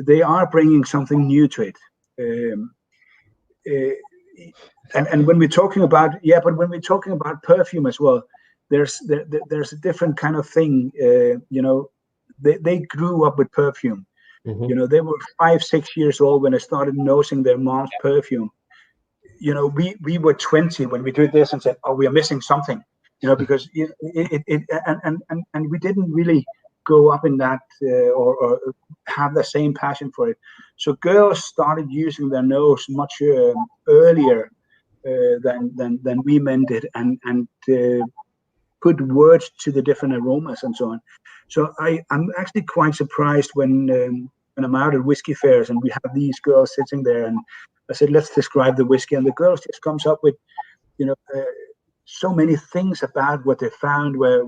they are bringing something new to it. And when we're talking about perfume as well, there's a different kind of thing. You know, they grew up with perfume. You know, they were 5-6 years old when they started nosing their mom's perfume. You know, we were 20 when we did this and said, oh, we are missing something. You know, because and we didn't really grow up in that or have the same passion for it. So girls started using their nose much earlier than we men did, and put words to the different aromas and so on. So I'm actually quite surprised when I'm out at whiskey fairs and we have these girls sitting there, and I said, let's describe the whiskey, and the girls just comes up with, so many things about what they found, where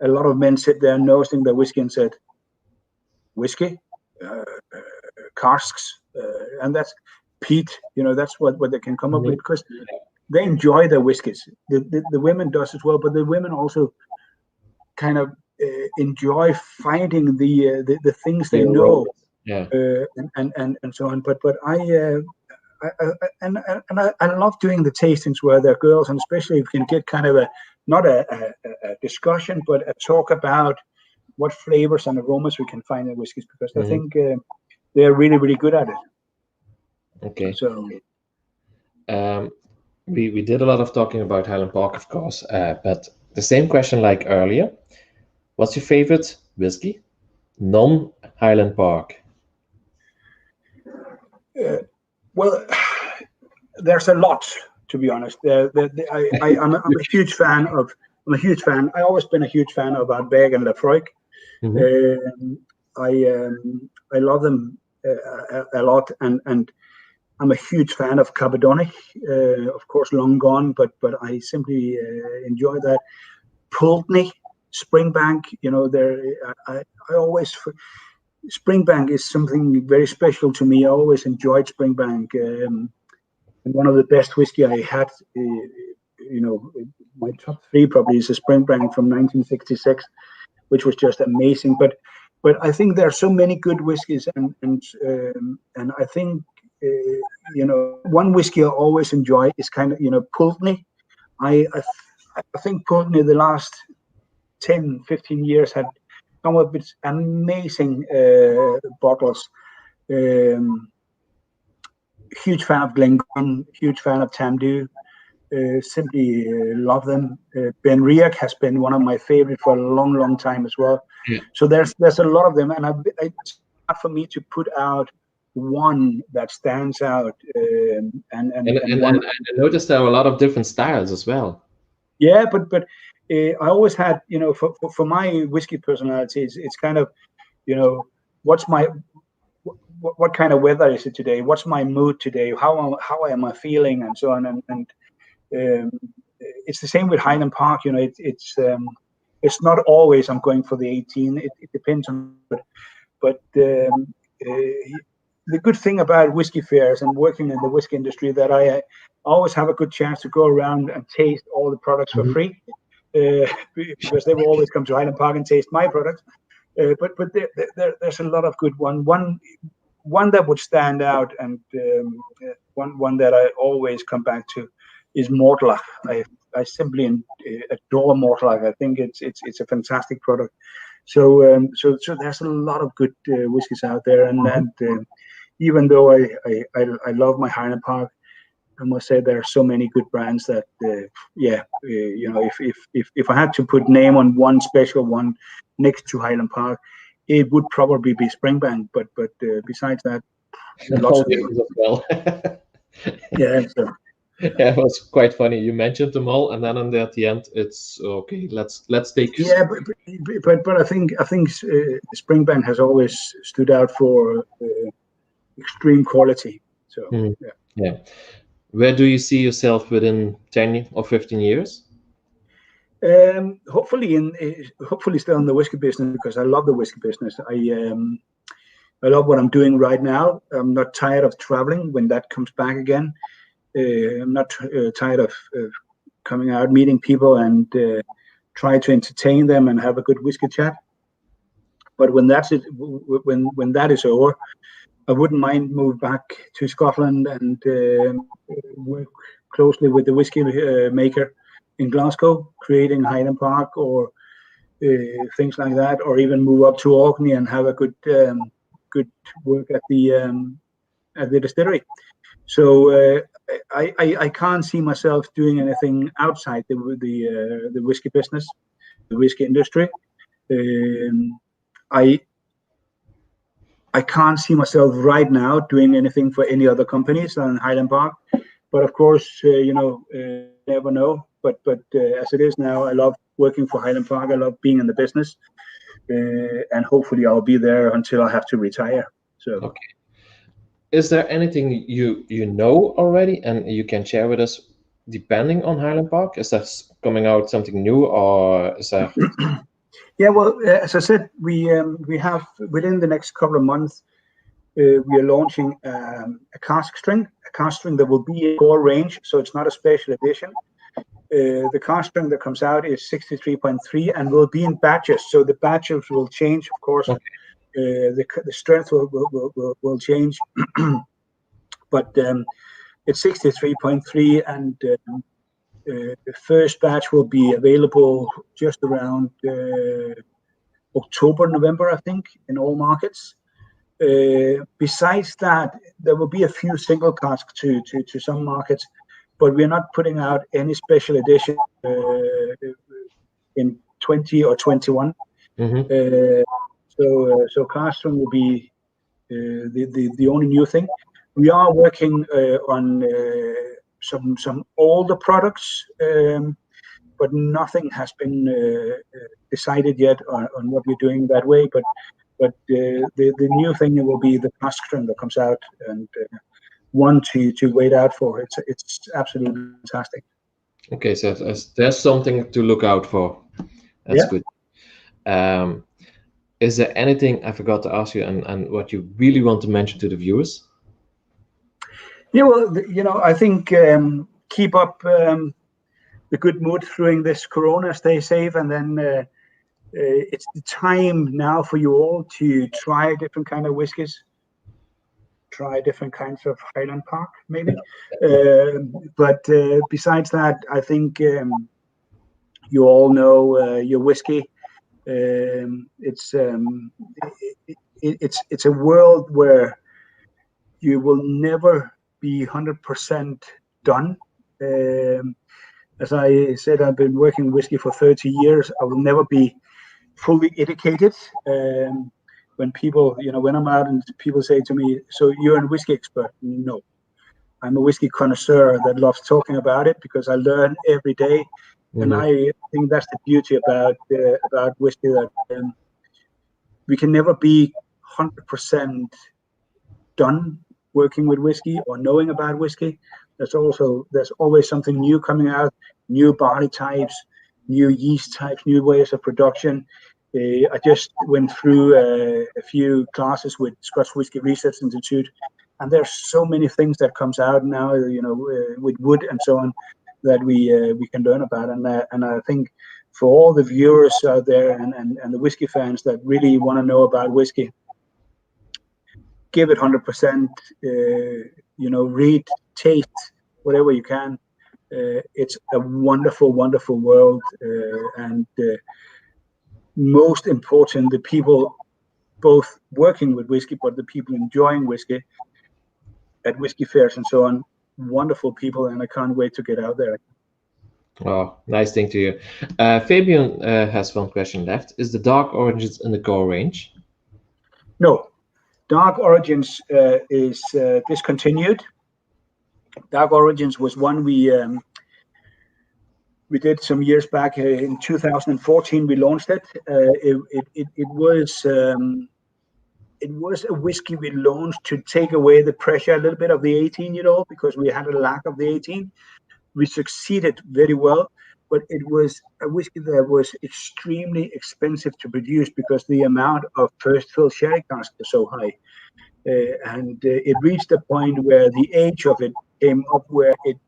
a lot of men sit there nosing their whiskey and said, whiskey, casks, and that's peat, that's what they can come up with, because they enjoy their whiskeys. The women does as well, but the women also kind of enjoy finding the things they know, and so on. But I love doing the tastings where there are girls, and especially if you can get kind of not a discussion, but a talk about what flavors and aromas we can find in whiskeys, because I think they're really, really good at it. Okay. So we did a lot of talking about Highland Park, of course, but the same question like earlier. What's your favorite whiskey, non-Highland Park? Well, there's a lot, to be honest. I'm a huge fan of. I've always been a huge fan of Ardbeg and Lafroig. I love them a lot, and I'm a huge fan of Cabernet. Of course, long gone, but I simply enjoy that. Pulteney, Springbank. I always. Springbank is something very special to me. I always enjoyed Springbank, and one of the best whiskey I had. My top 3 probably is a Springbank from 1966, which was just amazing. But I think there are so many good whiskies, and I think one whiskey I always enjoy is kind of Pulteney. I think Pulteney the last 10-15 years had come up with amazing bottles. Huge fan of Glengoyne, huge fan of Tamdhu. Simply love them. Ben Riach has been one of my favorite for a long, long time as well. Yeah. So there's a lot of them, and it's hard for me to put out one that stands out. And I noticed there are a lot of different styles as well. Yeah, but I always had, for my whiskey personality, it's kind of, what kind of weather is it today? What's my mood today? How am I feeling, and so on, and it's the same with Highland Park. It's not always I'm going for the 18. It depends on, but the good thing about whiskey fairs and working in the whiskey industry that I always have a good chance to go around and taste all the products for free, because they will always come to Highland Park and taste my products. But there's a lot of good one that would stand out, and one that I always come back to is Mortlach. I simply adore Mortlach. I think it's a fantastic product. So there's a lot of good whiskies out there, and even though I love my Highland Park, I must say there are so many good brands that if I had to put name on one special one next to Highland Park, it would probably be Springbank. But besides that, lots of them as well. Yeah. So. Yeah, it was quite funny. You mentioned them all, and then at the end, it's okay. Let's take. Yeah, but I think Springbank has always stood out for extreme quality. So yeah. Where do you see yourself within 10 or 15 years? Hopefully still in the whiskey business, because I love the whiskey business. I love what I'm doing right now. I'm not tired of traveling when that comes back again. I'm not tired of coming out, meeting people, and try to entertain them and have a good whiskey chat. But when that is over, I wouldn't mind move back to Scotland and work closely with the whiskey maker in Glasgow, creating Highland Park or things like that, or even move up to Orkney and have a good work at the distillery. So I can't see myself doing anything outside the whiskey business, the whiskey industry. I can't see myself right now doing anything for any other companies than Highland Park. But of course, you never know. as it is now, I love working for Highland Park. I love being in the business, and hopefully I'll be there until I have to retire. So. Okay. Is there anything you know already and you can share with us, depending on Highland Park? Is there coming out something new, or is there? Yeah, well, as I said, we have within the next couple of months, we are launching a cask string that will be a core range, so it's not a special edition. The cask string that comes out is 63.3 and will be in batches, so the batches will change, of course. Okay. The strength will change, but it's 63.3, and the first batch will be available just around October, November, I think, in all markets. Besides that, there will be a few single casks to some markets, but we're not putting out any special edition in 20 or 21. Mm-hmm. So cask string will be the only new thing. We are working on some older products, but nothing has been decided yet on what we're doing that way. But the new thing will be the cask string that comes out, and one to wait out for. It's absolutely fantastic. Okay, so there's something to look out for. That's good. Is there anything I forgot to ask you, and what you really want to mention to the viewers? Yeah, well, I think keep up the good mood during this Corona. Stay safe, and then it's the time now for you all to try different kind of whiskies, try different kinds of Highland Park, maybe. But besides that, I think you all know your whiskey. It's a world where you will never be 100% done. As I said, I've been working whiskey for 30 years. I will never be fully educated. When people, when I'm out and people say to me, "So you're a whiskey expert?" No, I'm a whiskey connoisseur that loves talking about it because I learn every day. Mm-hmm. And I think that's the beauty about whiskey, that we can never be 100% done working with whiskey or knowing about whiskey. There's always something new coming out, new barley types, new yeast types, new ways of production. I just went through a few classes with Scotch Whisky Research Institute, and there's so many things that comes out now, with wood and so on, that we can learn about. And I think for all the viewers out there and the whiskey fans that really want to know about whiskey, give it 100%. Read, taste, whatever you can. It's a wonderful, wonderful world, and most important, the people both working with whiskey, but the people enjoying whiskey at whiskey fairs and so on. Wonderful people, and I can't wait to get out there. Oh, nice thing to hear. Fabian has one question left. Is the Dark Origins in the core range? No. Dark Origins is discontinued. Dark Origins was one we did some years back. In 2014, we launched it. It was a whiskey we launched to take away the pressure a little bit of the 18-year-old, because we had a lack of the 18. We succeeded very well, but it was a whiskey that was extremely expensive to produce because the amount of first fill sherry cask was so high. And it reached a point where the age of it came up where it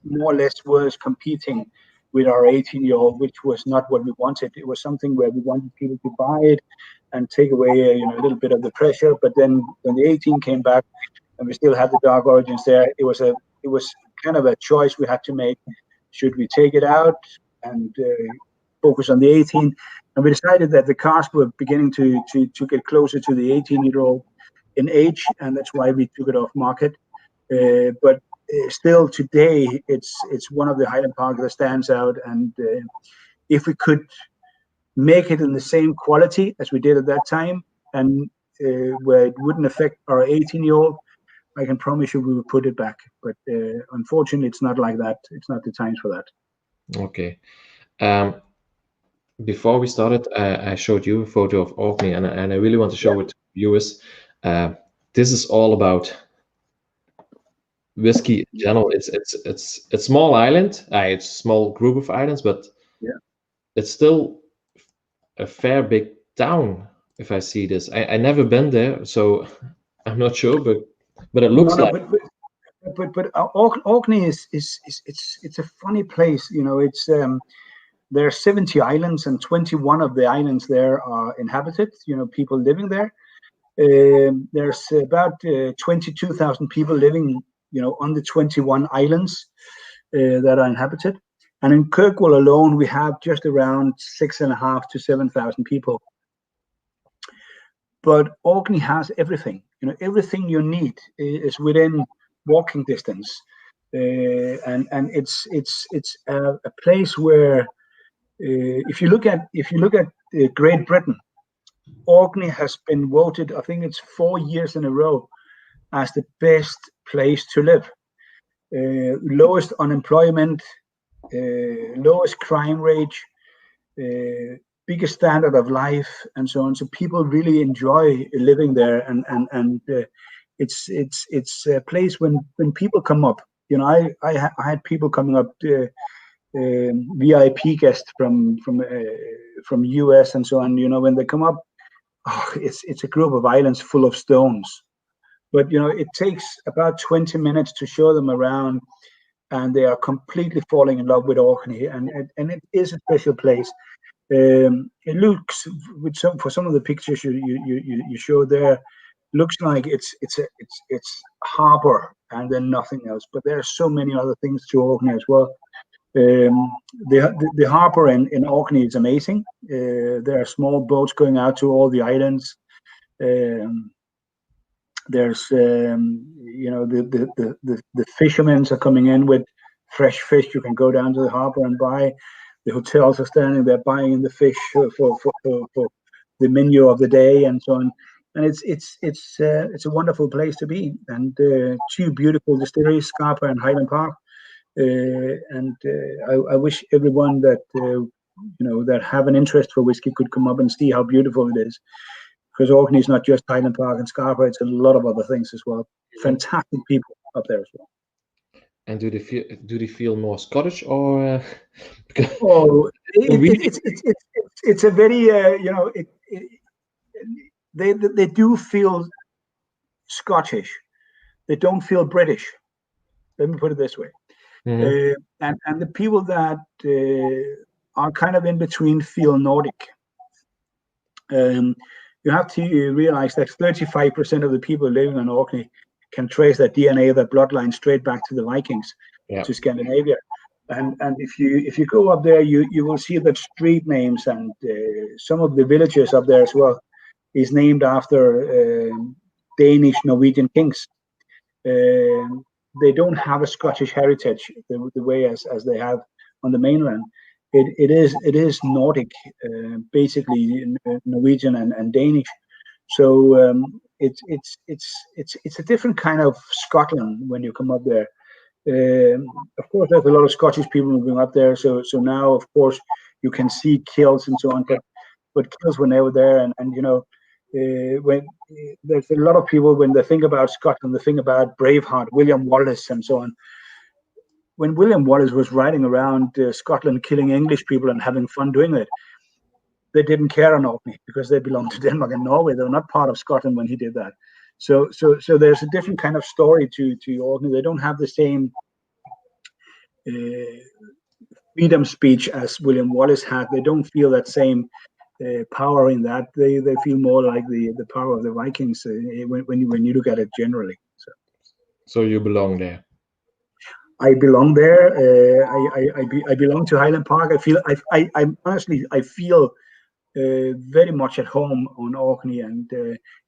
more or less was competing with our 18-year-old, which was not what we wanted. It was something where we wanted people to buy it and take away a little bit of the pressure. But then when the 18 came back and we still had the Dark Origins there, it was kind of a choice we had to make. Should we take it out and focus on the 18? And we decided that the casks were beginning to get closer to the 18-year-old in age, and that's why we took it off market. But still today, it's one of the Highland Park that stands out. And if we could make it in the same quality as we did at that time, and where it wouldn't affect our 18-year-old, I can promise you we will put it back. But unfortunately, it's not like that. It's not the times for that. Okay. Before we started, I showed you a photo of Orkney, and I really want to show it to viewers. This is all about whiskey in general. It's a small island. It's a small group of islands, but it's still a fair big town. If I see this, I never been there, so I'm not sure, but it looks like. But Orkney is it's a funny place. You know, it's there are 70 islands, and 21 of the islands there are inhabited. You know, people living there. There's about 22,000 people living, you know, on the 21 islands that are inhabited. And in Kirkwall alone, we have just around 6,500 to 7,000 people. But Orkney has everything. You know, everything you need is within walking distance, and it's a place where if you look at Great Britain, Orkney has been voted, I think it's 4 years in a row, as the best place to live. Lowest unemployment, lowest crime rate, biggest standard of life, and so on. So people really enjoy living there, and it's a place when people come up. You know, I had people coming up, VIP guests from US and so on. You know, when they come up, it's a group of islands full of stones. But you know, it takes about 20 minutes to show them around, and they are completely falling in love with Orkney, and it is a special place. It looks, for some of the pictures you showed there, looks like it's harbor and then nothing else. But there are so many other things to Orkney as well. The harbor in Orkney is amazing. There are small boats going out to all the islands. There's you know, the fishermen are coming in with fresh fish. You can go down to the harbor and buy. The hotels are standing there buying the fish for the menu of the day and so on. And it's a wonderful place to be. And two beautiful distilleries, Scapa and Highland Park. I wish everyone that you know, that have an interest for whiskey could come up and see how beautiful it is. Because Orkney is not just Highland Park and Scapa; it's a lot of other things as well. Fantastic people up there as well. And do they feel more Scottish, or? Oh, it's a very you know, they do feel Scottish. They don't feel British. Let me put it this way. And the people that are kind of in between feel Nordic. You have to realize that 35% of the people living in Orkney can trace their DNA, their bloodline, straight back to the Vikings, to Scandinavia. And if you go up there, you will see that street names and some of the villages up there as well is named after Danish, Norwegian kings. They don't have a Scottish heritage the way as they have on the mainland. It is Nordic, basically Norwegian and Danish. So it's a different kind of Scotland when you come up there. Of course, there's a lot of Scottish people moving up there. So now, of course, you can see kills and so on. But kills were never there, and you know, when there's a lot of people, when they think about Scotland, they think about Braveheart, William Wallace, and so on. When William Wallace was riding around Scotland, killing English people and having fun doing it, they didn't care on Orkney because they belonged to Denmark and Norway. They were not part of Scotland when he did that. So there's a different kind of story to Orkney. They don't have the same freedom speech as William Wallace had. They don't feel that same power in that. They feel more like the power of the Vikings when you look at it generally. So you belong there. I belong there. I belong to Highland Park. I honestly feel very much at home on Orkney, and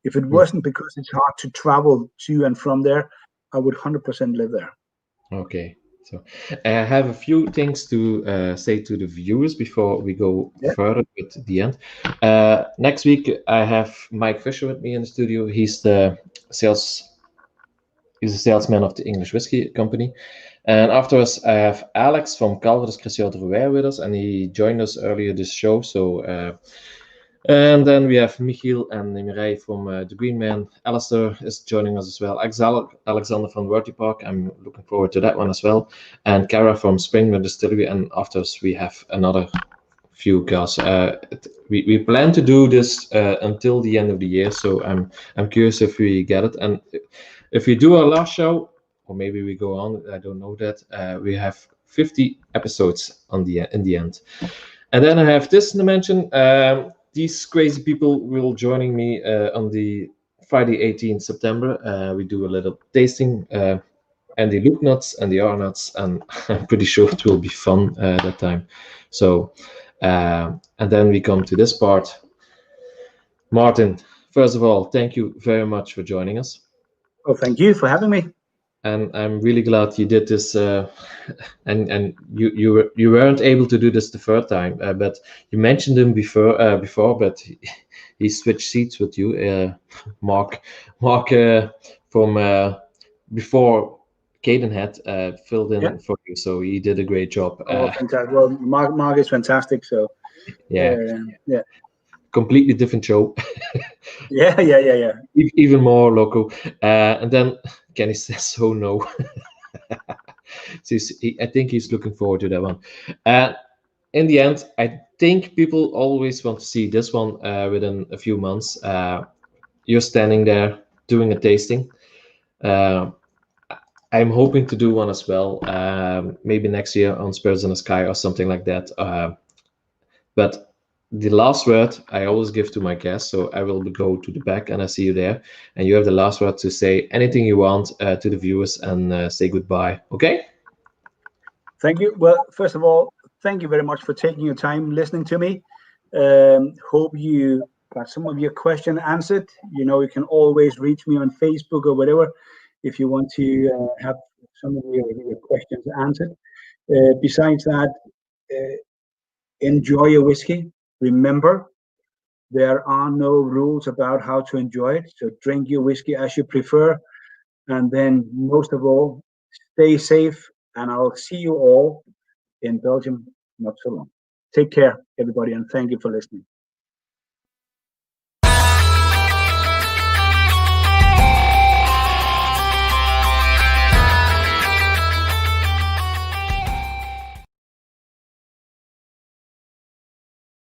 if it wasn't because it's hard to travel to and from there, I would 100% live there. Okay, so I have a few things to say to the viewers before we go further with the end. Next week I have Mike Fisher with me in the studio. He's a salesman of the English Whiskey Company. And afterwards, I have Alex from Calvados Christian with us, and he joined us earlier this show. So, and then we have Michiel and Mireille from The Green Man. Alistair is joining us as well. Alexander from Worthy Park. I'm looking forward to that one as well. And Kara from Springman Distillery. And afterwards, we have another few guys. We plan to do this until the end of the year. So I'm curious if we get it. And if we do our last show, or maybe we go on, I don't know that. We have 50 episodes in the end. And then I have this to mention. These crazy people will joining me on the Friday 18th September. We do a little tasting, and the look nuts and the R nuts, and I'm pretty sure it will be fun that time. So, and then we come to this part. Martin, first of all, thank you very much for joining us. Oh, thank you for having me. And I'm really glad you did this, and you weren't able to do this the third time, but you mentioned him before, but he switched seats with you, Mark from before Caden had filled in for you, so he did a great job. Fantastic. Well, Mark is fantastic, so yeah. Completely different show. yeah. Even more local, and then Kenny says, "Oh no." So I think he's looking forward to that one. In the end, I think people always want to see this one within a few months. You're standing there doing a tasting. I'm hoping to do one as well, maybe next year on Spirits in the Sky or something like that. But the last word I always give to my guests, so I will go to the back and I see you there, and you have the last word to say anything you want to the viewers and say goodbye. Okay? Thank you. Well, first of all, thank you very much for taking your time listening to me. Hope you got some of your questions answered. You know, you can always reach me on Facebook or whatever if you want to have some of your questions answered. Besides that, enjoy your whiskey. Remember, there are no rules about how to enjoy it. So drink your whiskey as you prefer. And then most of all, stay safe. And I'll see you all in Belgium not so long. Take care, everybody, and thank you for listening.